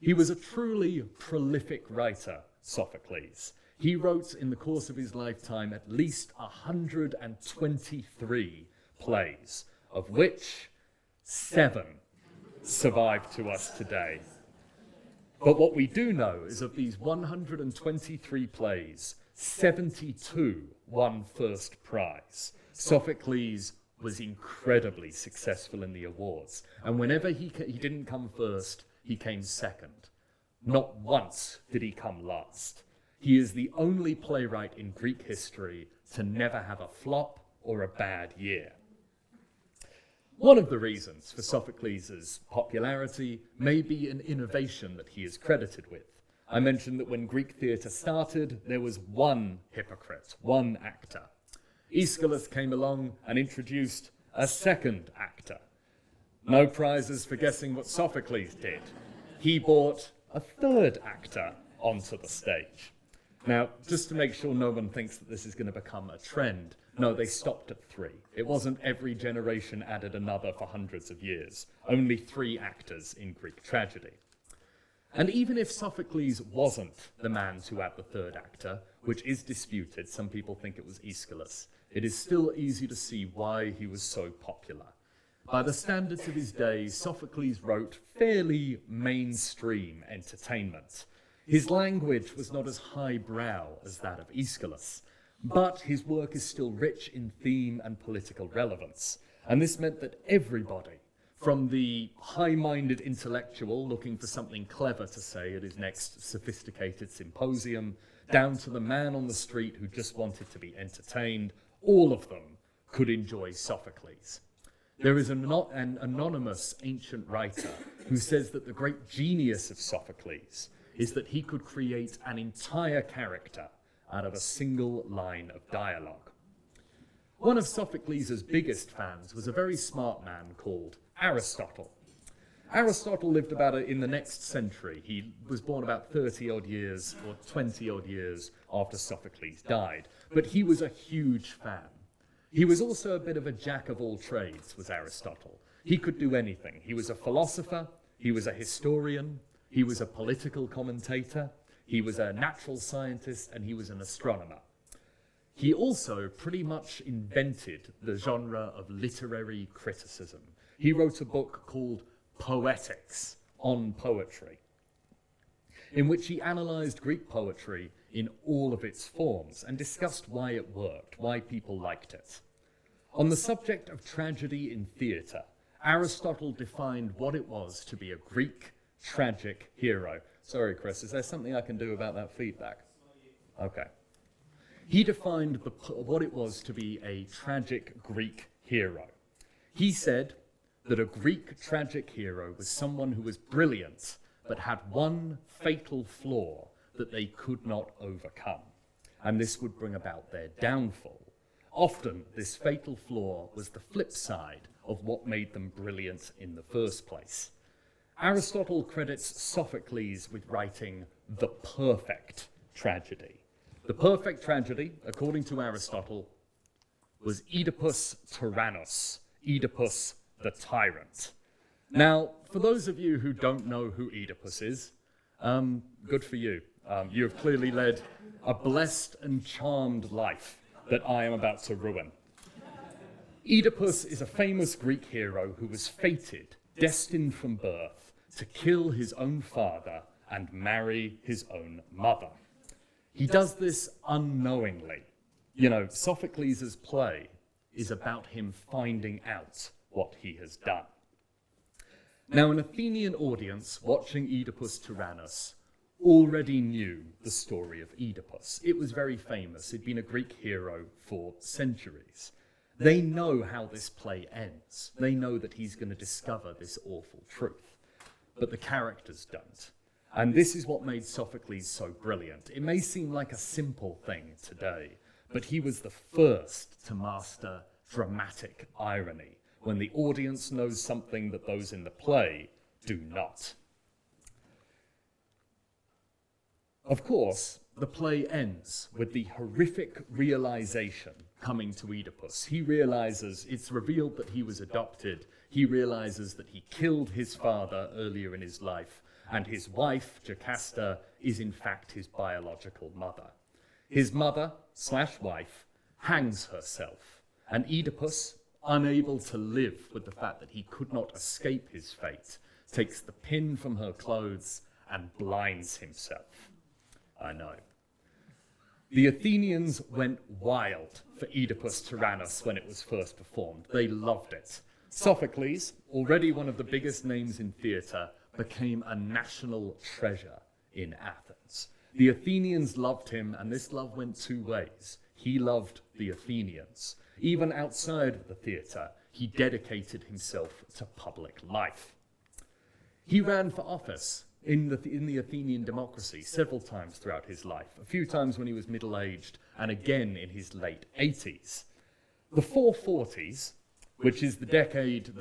He was a truly prolific writer, Sophocles. He wrote in the course of his lifetime at least 123 plays, of which 7 survive to us today. But what we do know is of these 123 plays, 72 won first prize. Sophocles was incredibly successful in the awards, and whenever he didn't come first, he came second. Not once did he come last. He is the only playwright in Greek history to never have a flop or a bad year. One of the reasons for Sophocles' popularity may be an innovation that he is credited with. I mentioned that when Greek theatre started, there was one hypocrite, one actor. Aeschylus came along and introduced a second actor. No prizes for guessing what Sophocles did. He brought a third actor onto the stage. Now, just to make sure no one thinks that this is going to become a trend, no, they stopped at 3. It wasn't every generation added another for hundreds of years. Only 3 actors in Greek tragedy. And even if Sophocles wasn't the man to add the third actor, which is disputed, some people think it was Aeschylus, it is still easy to see why he was so popular. By the standards of his day, Sophocles wrote fairly mainstream entertainment. His language was not as highbrow as that of Aeschylus, but his work is still rich in theme and political relevance. And this meant that everybody, from the high-minded intellectual looking for something clever to say at his next sophisticated symposium, down to the man on the street who just wanted to be entertained, all of them could enjoy Sophocles. There is an anonymous ancient writer who says that the great genius of Sophocles is that he could create an entire character out of a single line of dialogue. One of Sophocles' biggest fans was a very smart man called Aristotle. Aristotle lived in the next century. He was born about 30 odd years or 20 odd years after Sophocles died, but he was a huge fan. He was also a bit of a jack of all trades, was Aristotle. He could do anything. He was a philosopher, he was a historian, he was a political commentator, he was a natural scientist, and he was an astronomer. He also pretty much invented the genre of literary criticism. He wrote a book called Poetics, on poetry, in which he analysed Greek poetry in all of its forms and discussed why it worked, why people liked it. On the subject of tragedy in theatre, Aristotle defined what it was to be a Greek tragic hero. Sorry, Chris, is there something I can do about that feedback? Okay. He defined what it was to be a tragic Greek hero. He said that a Greek tragic hero was someone who was brilliant, but had one fatal flaw that they could not overcome, and this would bring about their downfall. Often, this fatal flaw was the flip side of what made them brilliant in the first place. Aristotle credits Sophocles with writing the perfect tragedy. The perfect tragedy, according to Aristotle, was Oedipus Tyrannos, Oedipus the tyrant. Now, for those of you who don't know who Oedipus is, good for you. You have clearly led a blessed and charmed life that I am about to ruin. Oedipus is a famous Greek hero who was fated, destined from birth, to kill his own father and marry his own mother. He does this unknowingly. You know, Sophocles' play is about him finding out what he has done. Now, an Athenian audience watching Oedipus Tyrannos already knew the story of Oedipus. It was very famous. He'd been a Greek hero for centuries. They know how this play ends. They know that he's going to discover this awful truth. But the characters don't. And this is what made Sophocles so brilliant. It may seem like a simple thing today, but he was the first to master dramatic irony, when the audience knows something that those in the play do not. Of course, the play ends with the horrific realization coming to Oedipus. He realizes, it's revealed that he was adopted. He realizes that he killed his father earlier in his life, and his wife, Jocasta, is in fact his biological mother. His mother/wife hangs herself, and Oedipus, unable to live with the fact that he could not escape his fate, takes the pin from her clothes and blinds himself. I know. The Athenians went wild for Oedipus Tyrannos when it was first performed. They loved it. Sophocles, already one of the biggest names in theatre, became a national treasure in Athens. The Athenians loved him, and this love went two ways. He loved the Athenians. Even outside of the theatre, he dedicated himself to public life. He ran for office in the Athenian democracy several times throughout his life, a few times when he was middle-aged, and again in his late 80s. The 440s, which is the decade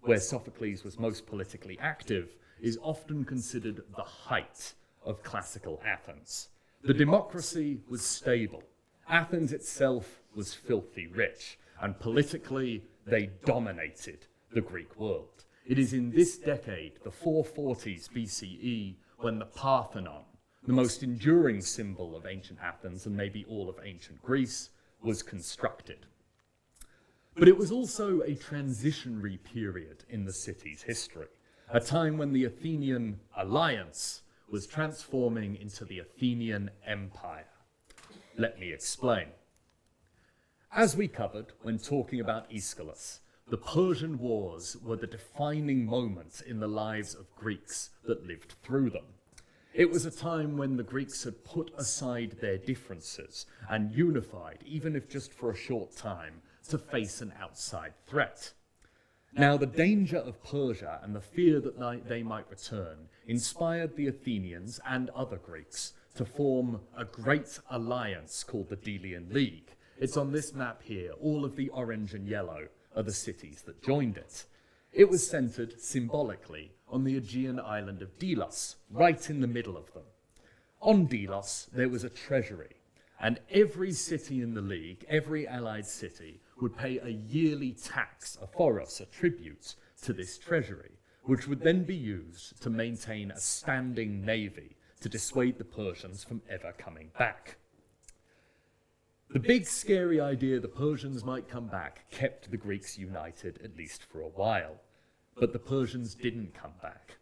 where Sophocles was most politically active, is often considered the height of classical Athens. The democracy was stable. Athens itself was filthy rich, and politically they dominated the Greek world. It is in this decade, the 440s BCE, when the Parthenon, the most enduring symbol of ancient Athens and maybe all of ancient Greece, was constructed. But it was also a transitionary period in the city's history, a time when the Athenian alliance was transforming into the Athenian Empire. Let me explain. As we covered when talking about Aeschylus, the Persian Wars were the defining moments in the lives of Greeks that lived through them. It was a time when the Greeks had put aside their differences and unified, even if just for a short time, to face an outside threat. Now, the danger of Persia and the fear that they might return inspired the Athenians and other Greeks to form a great alliance called the Delian League. It's on this map here. All of the orange and yellow are the cities that joined it. It was centered symbolically on the Aegean island of Delos, right in the middle of them. On Delos, there was a treasury, and every city in the League, every allied city, would pay a yearly tax, a foros, a tribute, to this treasury, which would then be used to maintain a standing navy to dissuade the Persians from ever coming back. The big scary idea the Persians might come back kept the Greeks united, at least for a while. But the Persians didn't come back.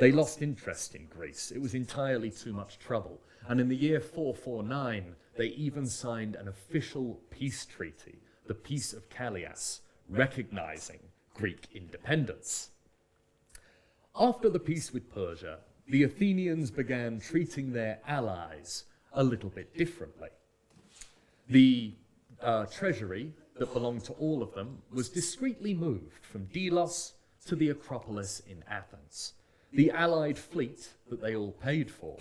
They lost interest in Greece. It was entirely too much trouble. And in the year 449, they even signed an official peace treaty, the Peace of Callias, recognizing Greek independence. After the peace with Persia, the Athenians began treating their allies a little bit differently. The treasury that belonged to all of them was discreetly moved from Delos to the Acropolis in Athens. The allied fleet that they all paid for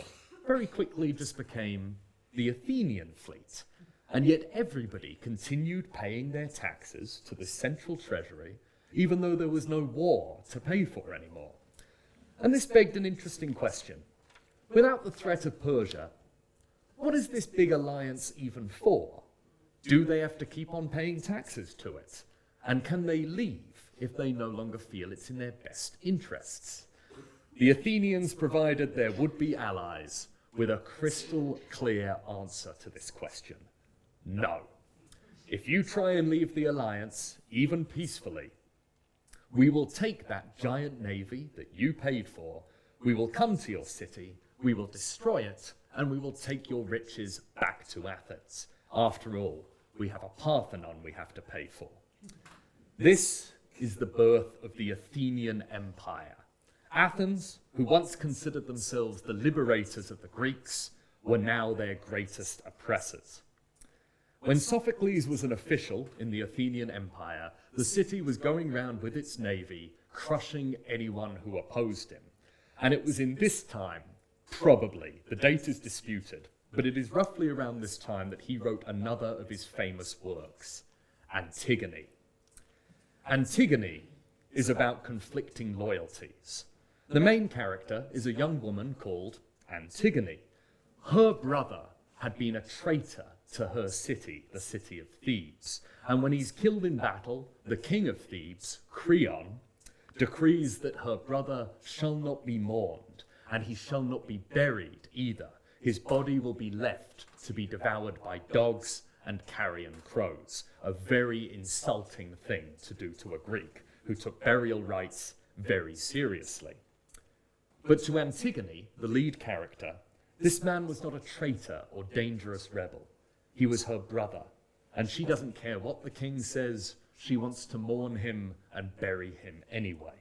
very quickly just became the Athenian fleet, and yet everybody continued paying their taxes to the central treasury, even though there was no war to pay for anymore. And this begged an interesting question. Without the threat of Persia, what is this big alliance even for? Do they have to keep on paying taxes to it? And can they leave if they no longer feel it's in their best interests? The Athenians provided their would-be allies with a crystal clear answer to this question. No. If you try and leave the alliance, even peacefully, we will take that giant navy that you paid for, we will come to your city, we will destroy it, and we will take your riches back to Athens. After all, we have a Parthenon we have to pay for. This is the birth of the Athenian Empire. Athens, who once considered themselves the liberators of the Greeks, were now their greatest oppressors. When Sophocles was an official in the Athenian Empire, the city was going round with its navy, crushing anyone who opposed him. And it was in this time, probably, the date is disputed, but it is roughly around this time that he wrote another of his famous works, Antigone. Antigone is about conflicting loyalties. The main character is a young woman called Antigone. Her brother had been a traitor to her city, the city of Thebes. And when he's killed in battle, the king of Thebes, Creon, decrees that her brother shall not be mourned, and he shall not be buried either. His body will be left to be devoured by dogs and carrion crows, a very insulting thing to do to a Greek who took burial rites very seriously. But to Antigone, the lead character, this man was not a traitor or dangerous rebel. He was her brother, and she doesn't care what the king says. She wants to mourn him and bury him anyway.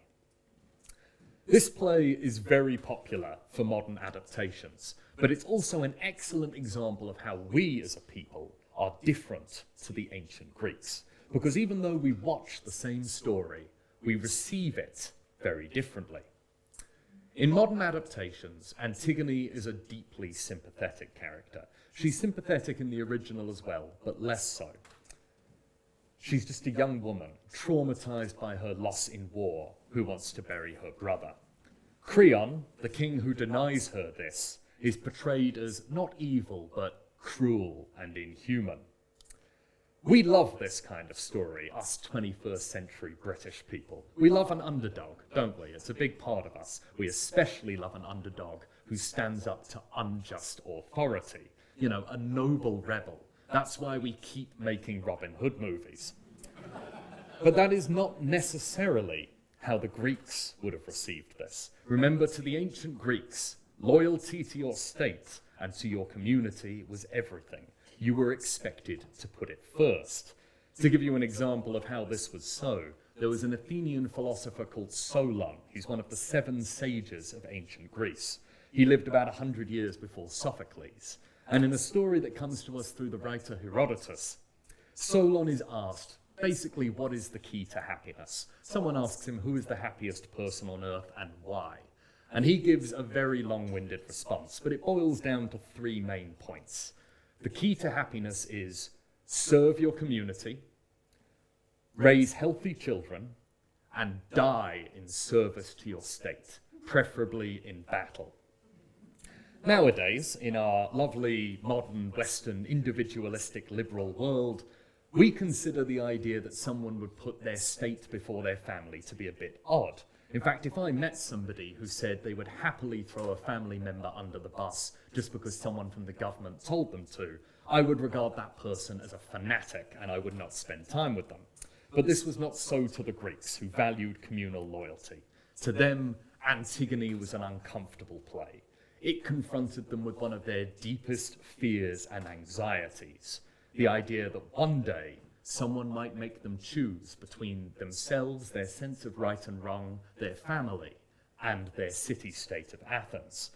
This play is very popular for modern adaptations, but it's also an excellent example of how we as a people are different to the ancient Greeks. Because even though we watch the same story, we receive it very differently. In modern adaptations, Antigone is a deeply sympathetic character. She's sympathetic in the original as well, but less so. She's just a young woman, traumatized by her loss in war, who wants to bury her brother. Creon, the king who denies her this, is portrayed as not evil, but cruel and inhuman. We love this kind of story, us 21st century British people. We love an underdog, don't we? It's a big part of us. We especially love an underdog who stands up to unjust authority. You know, a noble rebel. That's why we keep making Robin Hood movies. But that is not necessarily how the Greeks would have received this. Remember, to the ancient Greeks, loyalty to your state and to your community was everything. You were expected to put it first. To give you an example of how this was so, there was an Athenian philosopher called Solon. He's one of the 7 sages of ancient Greece. He lived about 100 years before Sophocles. And in a story that comes to us through the writer Herodotus, Solon is asked, basically, what is the key to happiness? Someone asks him, who is the happiest person on earth and why? And he gives a very long-winded response, but it boils down to 3 main points. The key to happiness is serve your community, raise healthy children, and die in service to your state, preferably in battle. Nowadays, in our lovely, modern, Western, individualistic, liberal world, we consider the idea that someone would put their state before their family to be a bit odd. In fact, if I met somebody who said they would happily throw a family member under the bus just because someone from the government told them to, I would regard that person as a fanatic and I would not spend time with them. But this was not so to the Greeks, who valued communal loyalty. To them, Antigone was an uncomfortable play. It confronted them with one of their deepest fears and anxieties, the idea that one day someone might make them choose between themselves, their sense of right and wrong, their family, and their city-state of Athens.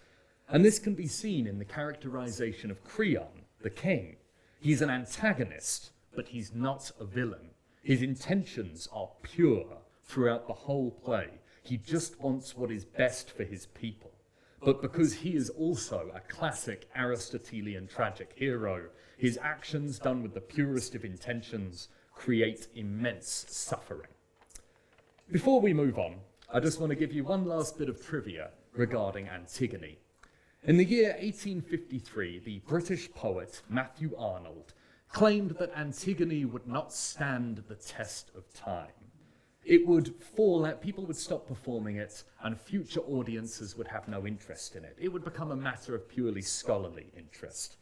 And this can be seen in the characterization of Creon, the king. He's an antagonist, but he's not a villain. His intentions are pure throughout the whole play. He just wants what is best for his people. But because he is also a classic Aristotelian tragic hero, his actions, done with the purest of intentions, create immense suffering. Before we move on, I just want to give you one last bit of trivia regarding Antigone. In the year 1853, the British poet Matthew Arnold claimed that Antigone would not stand the test of time. It would fall out, people would stop performing it, and future audiences would have no interest in it. It would become a matter of purely scholarly interest.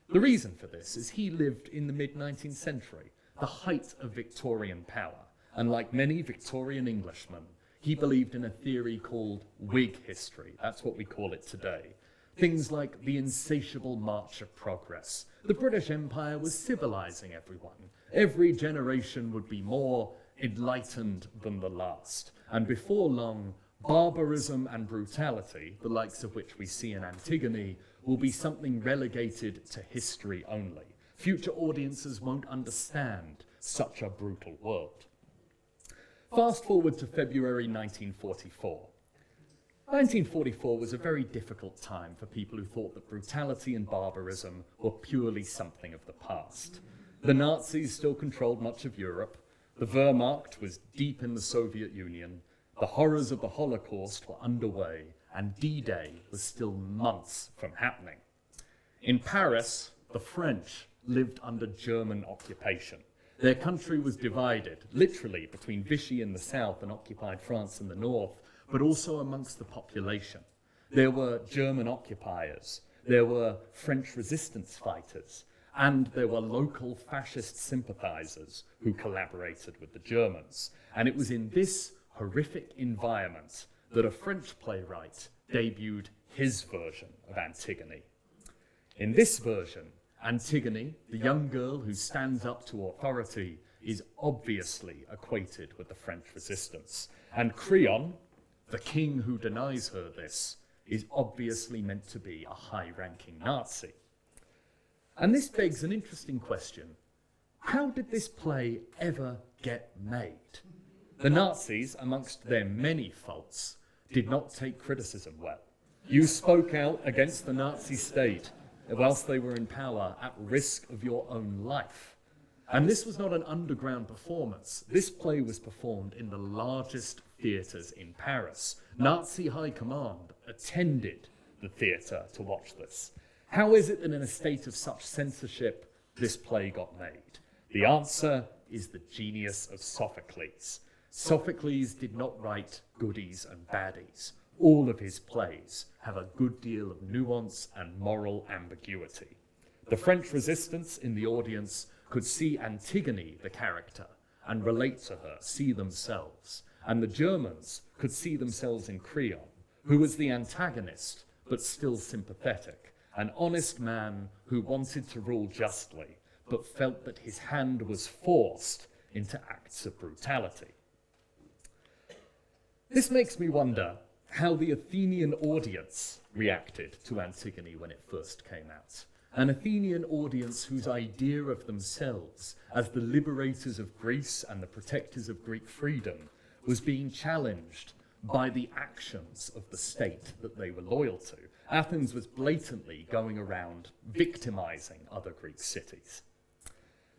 The reason for this is he lived in the mid-19th century, the height of Victorian power, and like many Victorian Englishmen, he believed in a theory called Whig history. That's what we call it today. Things like the insatiable march of progress. The British Empire was civilizing everyone. Every generation would be more enlightened than the last. And before long, barbarism and brutality, the likes of which we see in Antigone, will be something relegated to history only. Future audiences won't understand such a brutal world. Fast forward to February 1944. 1944 was a very difficult time for people who thought that brutality and barbarism were purely something of the past. The Nazis still controlled much of Europe. The Wehrmacht was deep in the Soviet Union. The horrors of the Holocaust were underway, and D-Day was still months from happening. In Paris, the French lived under German occupation. Their country was divided, literally, between Vichy in the south and occupied France in the north, but also amongst the population. There were German occupiers, there were French resistance fighters, and there were local fascist sympathizers who collaborated with the Germans. And it was in this horrific environment that a French playwright debuted his version of Antigone. In this version, Antigone, the young girl who stands up to authority, is obviously equated with the French resistance. And Creon, the king who denies her this, is obviously meant to be a high-ranking Nazi. And this begs an interesting question. How did this play ever get made? The Nazis, amongst their many faults, did not take criticism well. You spoke out against the Nazi state whilst they were in power at risk of your own life. And this was not an underground performance. This play was performed in the largest theatres in Paris. Nazi high command attended the theatre to watch this. How is it that in a state of such censorship, this play got made? The answer is the genius of Sophocles. Sophocles did not write goodies and baddies. All of his plays have a good deal of nuance and moral ambiguity. The French resistance in the audience could see Antigone, the character, and relate to her, see themselves. And the Germans could see themselves in Creon, who was the antagonist, but still sympathetic, an honest man who wanted to rule justly, but felt that his hand was forced into acts of brutality. This makes me wonder how the Athenian audience reacted to Antigone when it first came out. An Athenian audience whose idea of themselves as the liberators of Greece and the protectors of Greek freedom was being challenged by the actions of the state that they were loyal to. Athens was blatantly going around victimizing other Greek cities.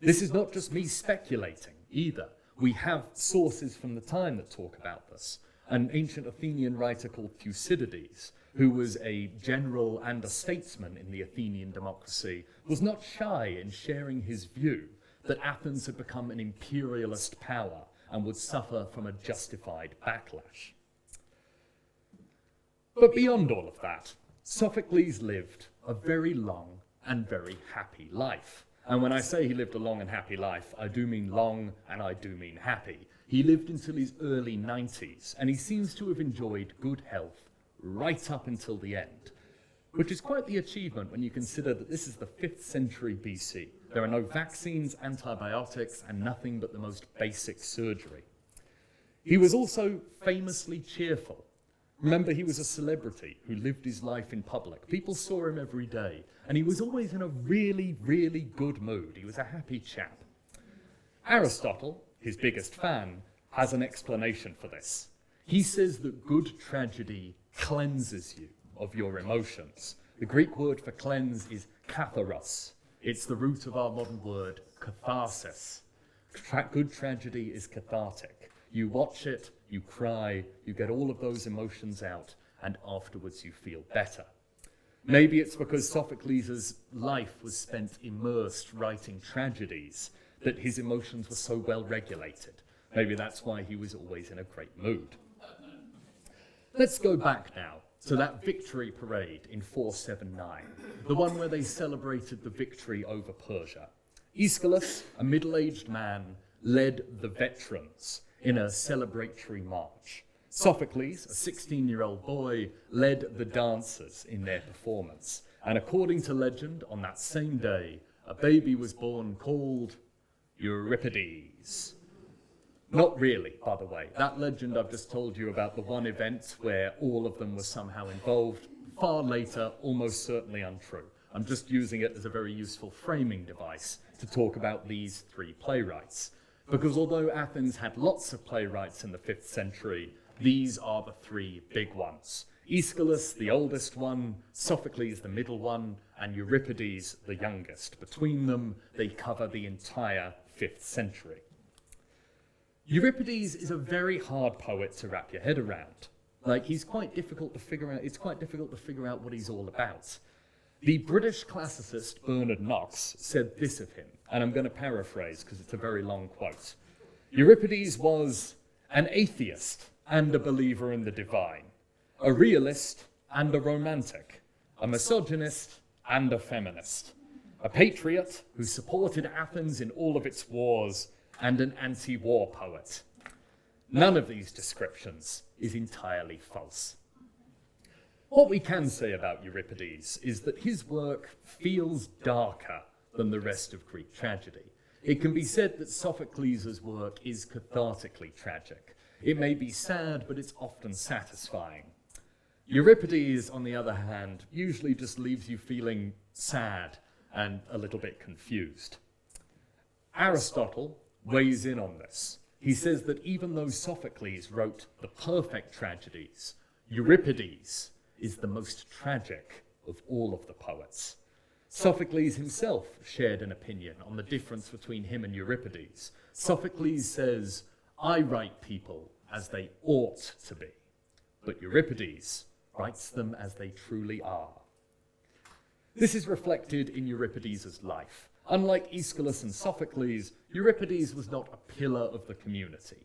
This is not just me speculating either. We have sources from the time that talk about this. An ancient Athenian writer called Thucydides, who was a general and a statesman in the Athenian democracy, was not shy in sharing his view that Athens had become an imperialist power and would suffer from a justified backlash. But beyond all of that, Sophocles lived a very long and very happy life. And when I say he lived a long and happy life, I do mean long and I do mean happy. He lived until his early 90s, and he seems to have enjoyed good health right up until the end, which is quite the achievement when you consider that this is the 5th century BC. There are no vaccines, antibiotics, and nothing but the most basic surgery. He was also famously cheerful. Remember, he was a celebrity who lived his life in public. People saw him every day, and he was always in a really, really good mood. He was a happy chap. Aristotle, his biggest fan, has an explanation for this. He says that good tragedy cleanses you of your emotions. The Greek word for cleanse is katharos. It's the root of our modern word catharsis. Good tragedy is cathartic. You watch it, you cry, you get all of those emotions out, and afterwards you feel better. Maybe it's because Sophocles' life was spent immersed writing tragedies that his emotions were so well regulated. Maybe that's why he was always in a great mood. Let's go back now to that victory parade in 479, the one where they celebrated the victory over Persia. Aeschylus, a middle-aged man, led the veterans in a celebratory march. Sophocles, a 16-year-old boy, led the dancers in their performance. And according to legend, on that same day, a baby was born called Euripides. Not really, by the way. That legend I've just told you about, the one event where all of them were somehow involved, far later, almost certainly untrue. I'm just using it as a very useful framing device to talk about these 3 playwrights. Because although Athens had lots of playwrights in the 5th century, these are the 3 big ones. Aeschylus, the oldest one, Sophocles, the middle one, and Euripides, the youngest. Between them, they cover the entire 5th century. Euripides is a very hard poet to wrap your head around. He's quite difficult to figure out. It's quite difficult to figure out what he's all about. The British classicist Bernard Knox said this of him, and I'm going to paraphrase because it's a very long quote. Euripides was an atheist and a believer in the divine, a realist and a romantic, a misogynist and a feminist, a patriot who supported Athens in all of its wars, and an anti-war poet. None of these descriptions is entirely false. What we can say about Euripides is that his work feels darker than the rest of Greek tragedy. It can be said that Sophocles' work is cathartically tragic. It may be sad, but it's often satisfying. Euripides, on the other hand, usually just leaves you feeling sad and a little bit confused. Aristotle weighs in on this. He says that even though Sophocles wrote the perfect tragedies, Euripides is the most tragic of all of the poets. Sophocles himself shared an opinion on the difference between him and Euripides. Sophocles says, "I write people as they ought to be," but Euripides writes them as they truly are. This is reflected in Euripides' life. Unlike Aeschylus and Sophocles, Euripides was not a pillar of the community.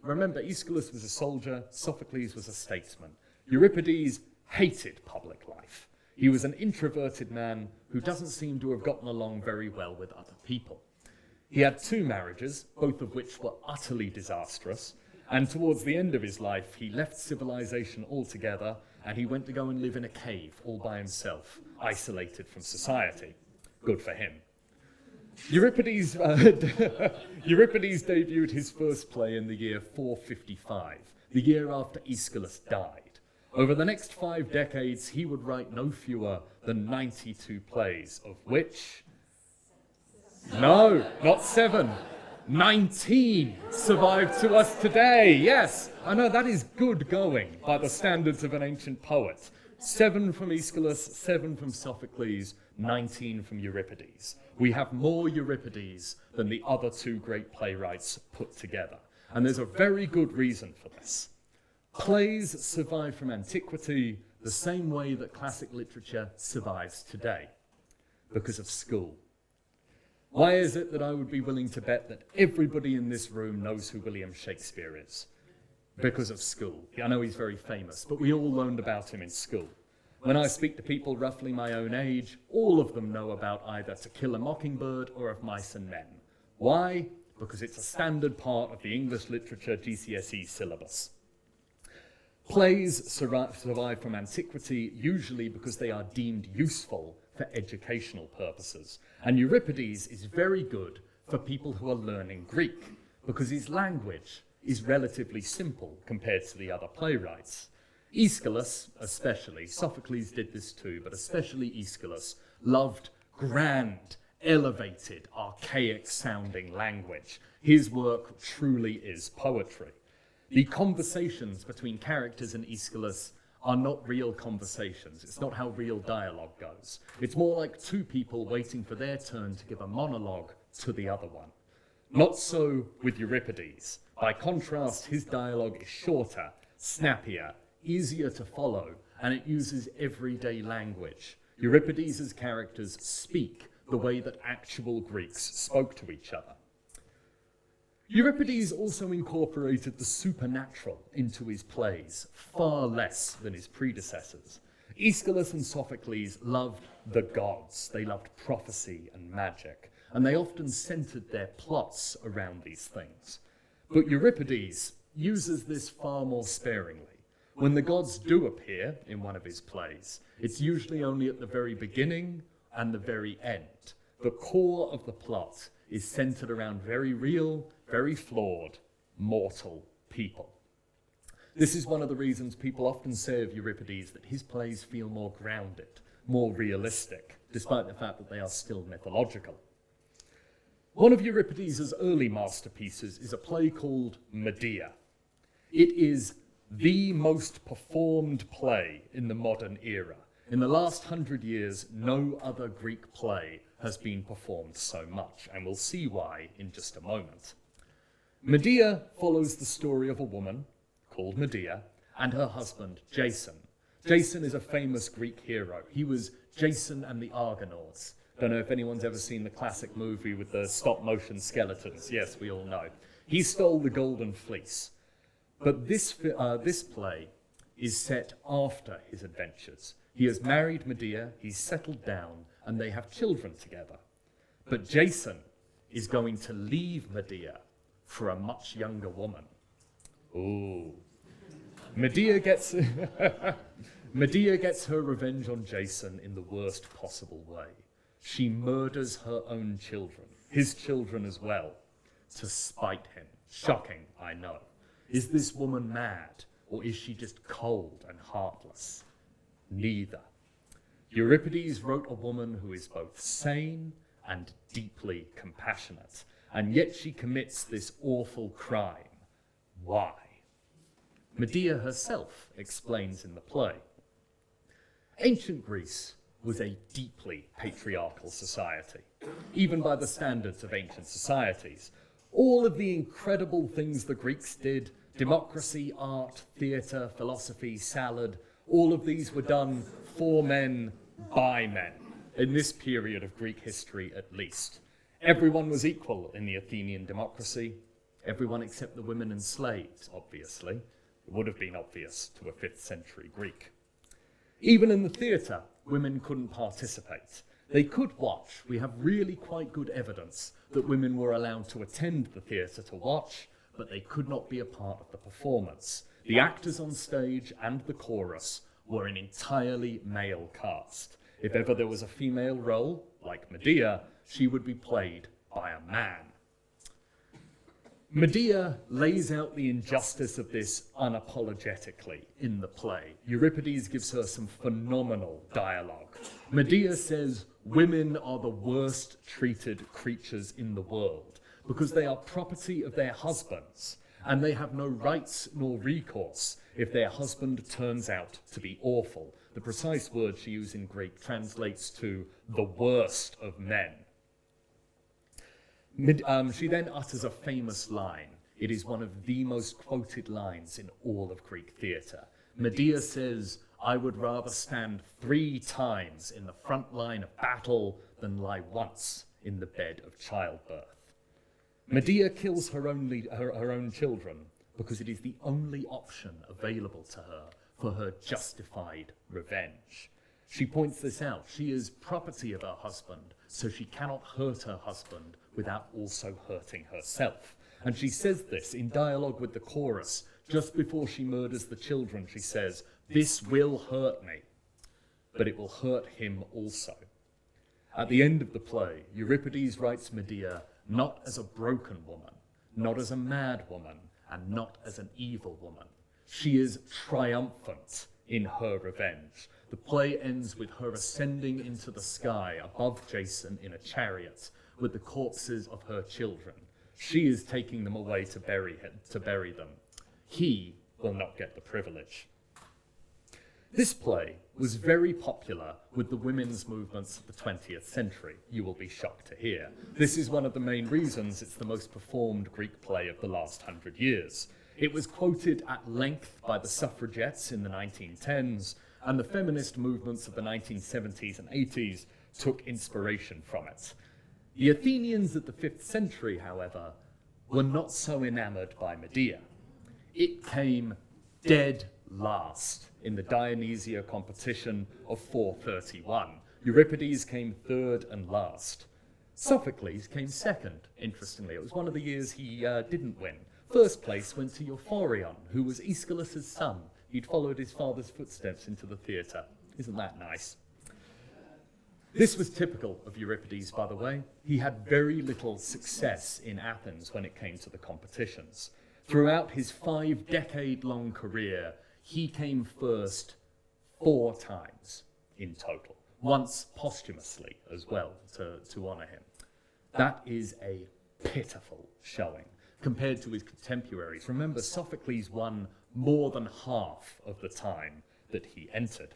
Remember, Aeschylus was a soldier, Sophocles was a statesman. Euripides hated public life. He was an introverted man who doesn't seem to have gotten along very well with other people. He had 2 marriages, both of which were utterly disastrous, and towards the end of his life, he left civilization altogether, and he went to go and live in a cave all by himself, isolated from society. Good for him. Euripides debuted his first play in the year 455, the year after Aeschylus died. Over the next 5 decades, he would write no fewer than 92 plays, of which... No, not 7. 19 survive to us today. Yes, I know that is good going by the standards of an ancient poet. 7 from Aeschylus, 7 from Sophocles, 19 from Euripides. We have more Euripides than the other 2 great playwrights put together. And there's a very good reason for this. Plays survive from antiquity the same way that classic literature survives today, because of school. Why is it that I would be willing to bet that everybody in this room knows who William Shakespeare is? Because of school. I know he's very famous, but we all learned about him in school. When I speak to people roughly my own age, all of them know about either To Kill a Mockingbird or Of Mice and Men. Why? Because it's a standard part of the English literature GCSE syllabus. Plays survive from antiquity usually because they are deemed useful for educational purposes. And Euripides is very good for people who are learning Greek because his language is relatively simple compared to the other playwrights. Aeschylus, especially, Sophocles did this too, but especially Aeschylus, loved grand, elevated, archaic-sounding language. His work truly is poetry. The conversations between characters in Aeschylus are not real conversations. It's not how real dialogue goes. It's more like 2 people waiting for their turn to give a monologue to the other one. Not so with Euripides. By contrast, his dialogue is shorter, snappier, easier to follow, and it uses everyday language. Euripides' characters speak the way that actual Greeks spoke to each other. Euripides also incorporated the supernatural into his plays, far less than his predecessors. Aeschylus and Sophocles loved the gods. They loved prophecy and magic, and they often centered their plots around these things. But Euripides uses this far more sparingly. When the gods do appear in one of his plays, it's usually only at the very beginning and the very end. The core of the plot is centered around very real, very flawed, mortal people. This is one of the reasons people often say of Euripides that his plays feel more grounded, more realistic, despite the fact that they are still mythological. One of Euripides' early masterpieces is a play called Medea. It is the most performed play in the modern era. In the last 100 years, no other Greek play has been performed so much, and we'll see why in just a moment. Medea follows the story of a woman called Medea and her husband, Jason. Jason is a famous Greek hero. He was Jason and the Argonauts. Don't know if anyone's ever seen the classic movie with the stop-motion skeletons. Yes, we all know. He stole the Golden Fleece. But this play is set after his adventures. He has married Medea, he's settled down, and they have children together. But Jason is going to leave Medea for a much younger woman. Ooh. Medea gets her revenge on Jason in the worst possible way. She murders her own children, his children as well, to spite him. Shocking, I know. Is this woman mad, or is she just cold and heartless? Neither. Euripides wrote a woman who is both sane and deeply compassionate, and yet she commits this awful crime. Why? Medea herself explains in the play. Ancient Greece was a deeply patriarchal society, even by the standards of ancient societies. All of the incredible things the Greeks did, democracy, art, theatre, philosophy, salad, all of these were done for men, by men, in this period of Greek history at least. Everyone was equal in the Athenian democracy, everyone except the women and slaves, obviously. It would have been obvious to a 5th century Greek. Even in the theatre, women couldn't participate. They could watch. We have really quite good evidence that women were allowed to attend the theatre to watch, but they could not be a part of the performance. The actors on stage and the chorus were an entirely male cast. If ever there was a female role, like Medea, she would be played by a man. Medea lays out the injustice of this unapologetically in the play. Euripides gives her some phenomenal dialogue. Medea says women are the worst treated creatures in the world because they are property of their husbands, and they have no rights nor recourse if their husband turns out to be awful. The precise word she used in Greek translates to the worst of men. She then utters a famous line. It is one of the most quoted lines in all of Greek theatre. Medea says, "I would rather stand 3 times in the front line of battle than lie once in the bed of childbirth." Medea kills her own children because it is the only option available to her for her justified revenge. She points this out. She is property of her husband, so she cannot hurt her husband without also hurting herself. And she says this in dialogue with the chorus. Just before she murders the children, she says, "This will hurt me, but it will hurt him also." At the end of the play, Euripides writes Medea not as a broken woman, not as a mad woman, and not as an evil woman. She is triumphant in her revenge. The play ends with her ascending into the sky above Jason in a chariot with the corpses of her children. She is taking them away to bury them. He will not get the privilege. This play was very popular with the women's movements of the 20th century, you will be shocked to hear. This is one of the main reasons it's the most performed Greek play of the last 100 years. It was quoted at length by the suffragettes in the 1910s, and the feminist movements of the 1970s and 80s took inspiration from it. The Athenians at the 5th century, however, were not so enamored by Medea. It came dead last in the Dionysia competition of 431. Euripides came third and last. Sophocles came second, interestingly. It was one of the years he didn't win. First place went to Euphorion, who was Aeschylus' son. He'd followed his father's footsteps into the theatre. Isn't that nice? This was typical of Euripides, by the way. He had very little success in Athens when it came to the competitions. Throughout his 5-decade-long career, he came first 4 times in total, once posthumously as well, to honour him. That is a pitiful showing compared to his contemporaries. Remember, Sophocles won more than half of the time that he entered.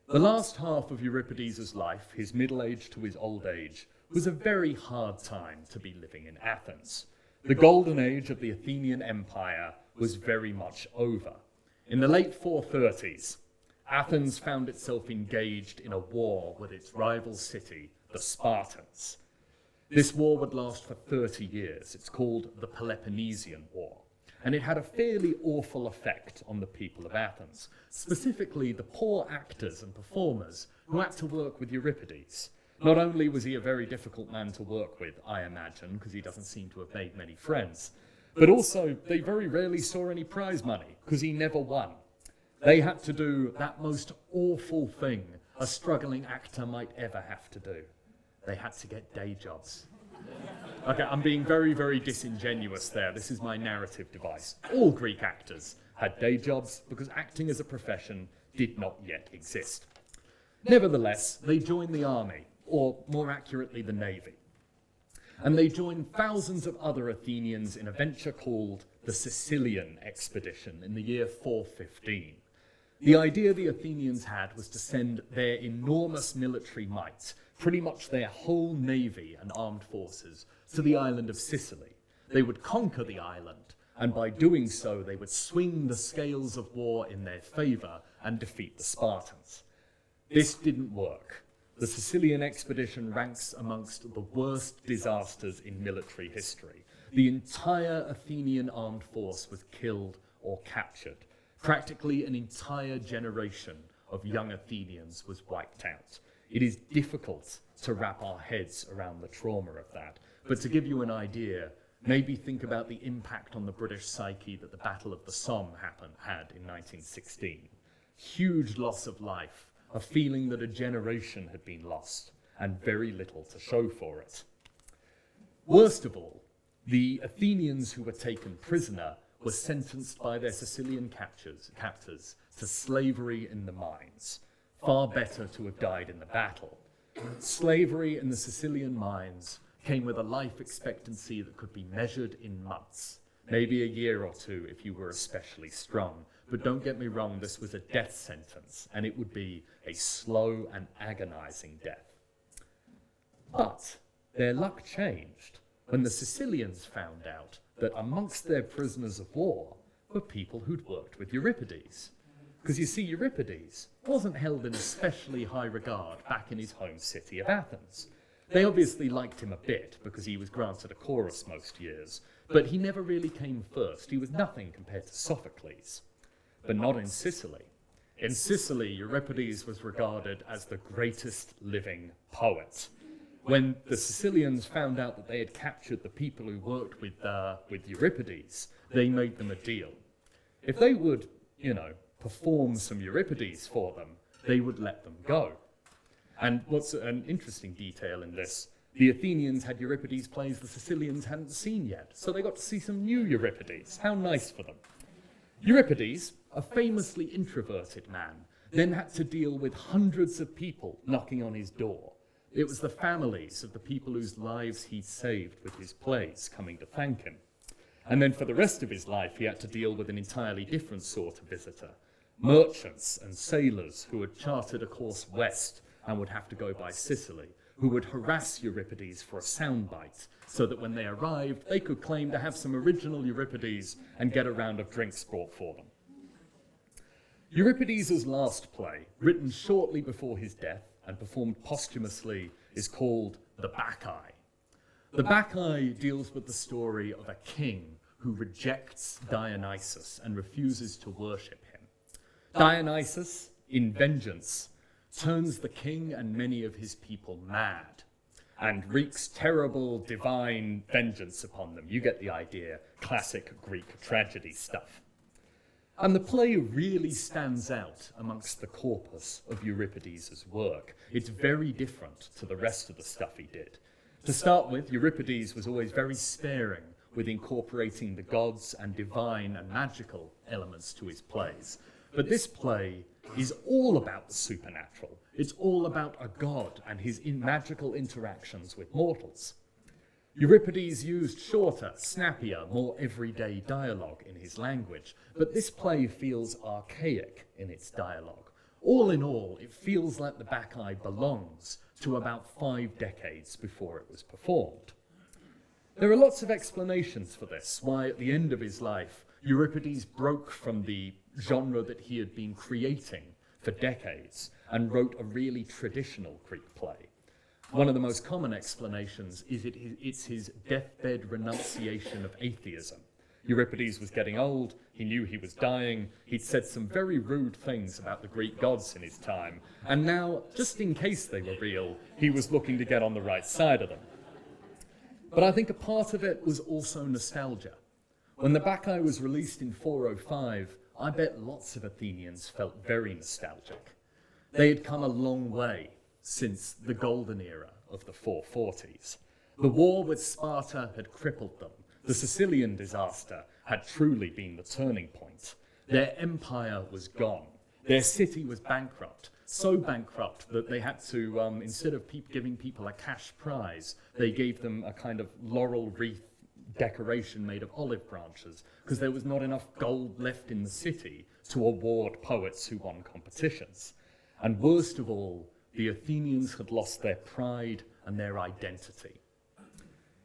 The last half of Euripides' life, his middle age to his old age, was a very hard time to be living in Athens. The golden age of the Athenian Empire was very much over. In the late 430s, Athens found itself engaged in a war with its rival city, the Spartans. This war would last for 30 years. It's called the Peloponnesian War. And it had a fairly awful effect on the people of Athens, specifically the poor actors and performers who had to work with Euripides. Not only was he a very difficult man to work with, I imagine, because he doesn't seem to have made many friends, but also they very rarely saw any prize money because he never won. They had to do that most awful thing a struggling actor might ever have to do. They had to get day jobs. Okay, I'm being very, very disingenuous there. This is my narrative device. All Greek actors had day jobs because acting as a profession did not yet exist. Nevertheless, they joined the army, or more accurately, the navy. And they joined thousands of other Athenians in a venture called the Sicilian Expedition in the year 415. The idea the Athenians had was to send their enormous military might, pretty much their whole navy and armed forces, to the island of Sicily. They would conquer the island, and by doing so, they would swing the scales of war in their favour and defeat the Spartans. This didn't work. The Sicilian expedition ranks amongst the worst disasters in military history. The entire Athenian armed force was killed or captured. Practically an entire generation of young Athenians was wiped out. It is difficult to wrap our heads around the trauma of that. But to give you an idea, maybe think about the impact on the British psyche that the Battle of the Somme had in 1916. Huge loss of life, a feeling that a generation had been lost, and very little to show for it. Worst of all, the Athenians who were taken prisoner were sentenced by their Sicilian captors to slavery in the mines. Far better to have died in the battle. Slavery in the Sicilian mines came with a life expectancy that could be measured in months. maybe a year or two if you were especially strong. But don't get me wrong, this was a death sentence, and it would be a slow and agonizing death. But their luck changed when the Sicilians found out that amongst their prisoners of war were people who'd worked with Euripides. Because you see, Euripides wasn't held in especially high regard back in his home city of Athens. They obviously liked him a bit because he was granted a chorus most years, but he never really came first. He was nothing compared to Sophocles. But not in Sicily. In Sicily, Euripides was regarded as the greatest living poet. When the Sicilians found out that they had captured the people who worked with Euripides, they made them a deal. If they would, perform some Euripides for them, they would let them go. And what's an interesting detail in this, the Athenians had Euripides plays the Sicilians hadn't seen yet, so they got to see some new Euripides. How nice for them. Euripides, a famously introverted man, then had to deal with hundreds of people knocking on his door. It was the families of the people whose lives he'd saved with his plays coming to thank him. And then for the rest of his life, he had to deal with an entirely different sort of visitor. Merchants and sailors who had chartered a course west and would have to go by Sicily, who would harass Euripides for a soundbite, so that when they arrived, they could claim to have some original Euripides and get a round of drinks brought for them. Euripides' last play, written shortly before his death and performed posthumously, is called The Bacchae. The Bacchae deals with the story of a king who rejects Dionysus and refuses to worship him. Dionysus, in vengeance, turns the king and many of his people mad and wreaks terrible divine vengeance upon them. You get the idea, classic Greek tragedy stuff. And the play really stands out amongst the corpus of Euripides' work. It's very different to the rest of the stuff he did. To start with, Euripides was always very sparing with incorporating the gods and divine and magical elements to his plays. But this play is all about the supernatural. It's all about a god and his magical interactions with mortals. Euripides used shorter, snappier, more everyday dialogue in his language, but this play feels archaic in its dialogue. All in all, it feels like the Bacchae belongs to about 5 decades before it was performed. There are lots of explanations for this, why at the end of his life, Euripides broke from the genre that he had been creating for decades and wrote a really traditional Greek play. One of the most common explanations is it's his deathbed renunciation of atheism. Euripides was getting old, he knew he was dying, he'd said some very rude things about the Greek gods in his time, and now, just in case they were real, he was looking to get on the right side of them. But I think a part of it was also nostalgia. When the Bacchae was released in 405, I bet lots of Athenians felt very nostalgic. They had come a long way since the golden era of the 440s. The war with Sparta had crippled them. The Sicilian disaster had truly been the turning point. Their empire was gone. Their city was bankrupt, so bankrupt that they had to, instead of giving people a cash prize, they gave them a kind of laurel wreath decoration made of olive branches, because there was not enough gold left in the city to award poets who won competitions. And worst of all, the Athenians had lost their pride and their identity.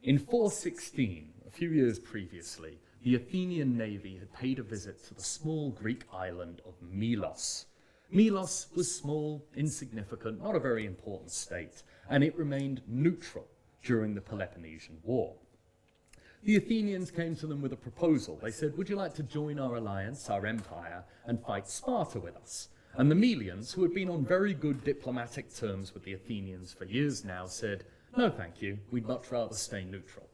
In 416, a few years previously, the Athenian navy had paid a visit to the small Greek island of Melos. Melos was small, insignificant, not a very important state, and it remained neutral during the Peloponnesian War. The Athenians came to them with a proposal. They said, would you like to join our alliance, our empire, and fight Sparta with us? And the Melians, who had been on very good diplomatic terms with the Athenians for years now, said, no thank you, we'd much rather stay neutral.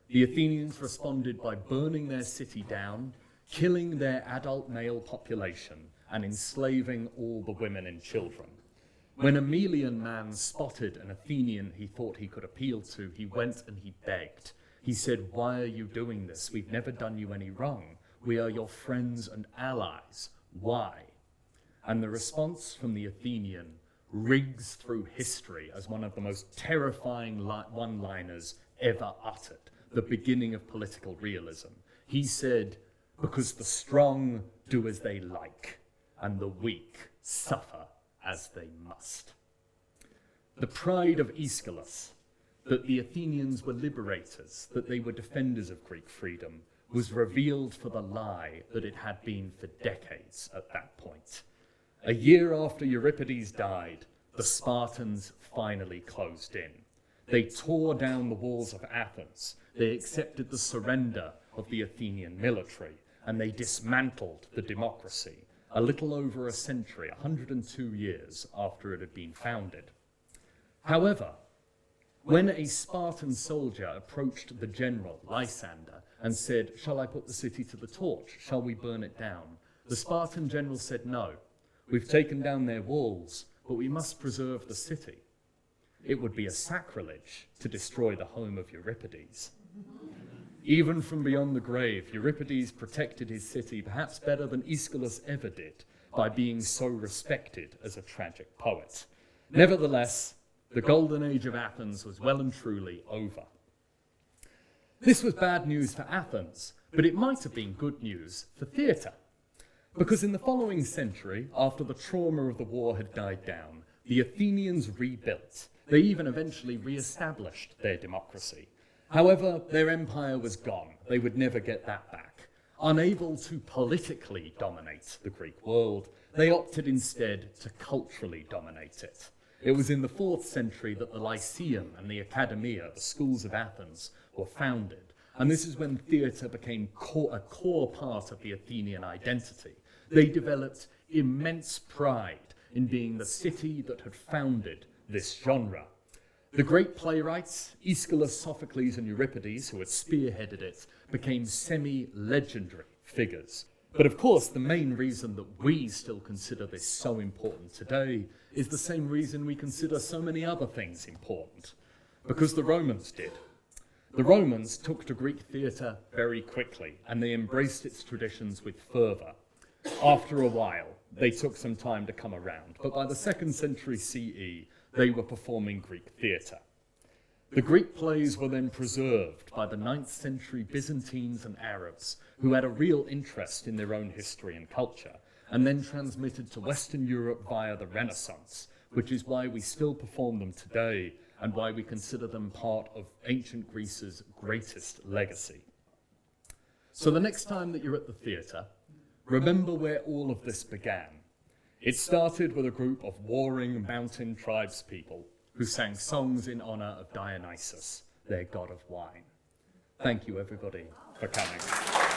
The Athenians responded by burning their city down, killing their adult male population, and enslaving all the women and children. When a Melian man spotted an Athenian he thought he could appeal to, he went and he begged. He said, why are you doing this? We've never done you any wrong. We are your friends and allies. Why? And the response from the Athenian rings through history as one of the most terrifying one-liners ever uttered, the beginning of political realism. He said, "Because the strong do as they like, and the weak suffer as they must." The pride of Aeschylus, that the Athenians were liberators, that they were defenders of Greek freedom, was revealed for the lie that it had been for decades at that point. A year after Euripides died, the Spartans finally closed in. They tore down the walls of Athens, they accepted the surrender of the Athenian military, and they dismantled the democracy a little over a century, 102 years after it had been founded. However, when a Spartan soldier approached the general, Lysander, and said, "Shall I put the city to the torch? Shall we burn it down?" the Spartan general said, "No, we've taken down their walls, but we must preserve the city. It would be a sacrilege to destroy the home of Euripides." Even from beyond the grave, Euripides protected his city perhaps better than Aeschylus ever did by being so respected as a tragic poet. Nevertheless, the Golden Age of Athens was well and truly over. This was bad news for Athens, but it might have been good news for theatre. Because in the following century, after the trauma of the war had died down, the Athenians rebuilt. They even eventually re-established their democracy. However, their empire was gone. They would never get that back. Unable to politically dominate the Greek world, they opted instead to culturally dominate it. It was in the 4th century that the Lyceum and the Academia, the schools of Athens, were founded. And this is when theatre became a core part of the Athenian identity. They developed immense pride in being the city that had founded this genre. The great playwrights, Aeschylus, Sophocles, and Euripides, who had spearheaded it, became semi-legendary figures. But of course, the main reason that we still consider this so important today is the same reason we consider so many other things important. Because the Romans did. The Romans took to Greek theatre very quickly, and they embraced its traditions with fervour. After a while, they took some time to come around, but by the 2nd century CE, they were performing Greek theatre. The Greek plays were then preserved by the 9th century Byzantines and Arabs, who had a real interest in their own history and culture, and then transmitted to Western Europe via the Renaissance, which is why we still perform them today and why we consider them part of ancient Greece's greatest legacy. So the next time that you're at the theatre, remember where all of this began. It started with a group of warring mountain tribespeople who sang songs in honor of Dionysus, their god of wine. Thank you, everybody, for coming.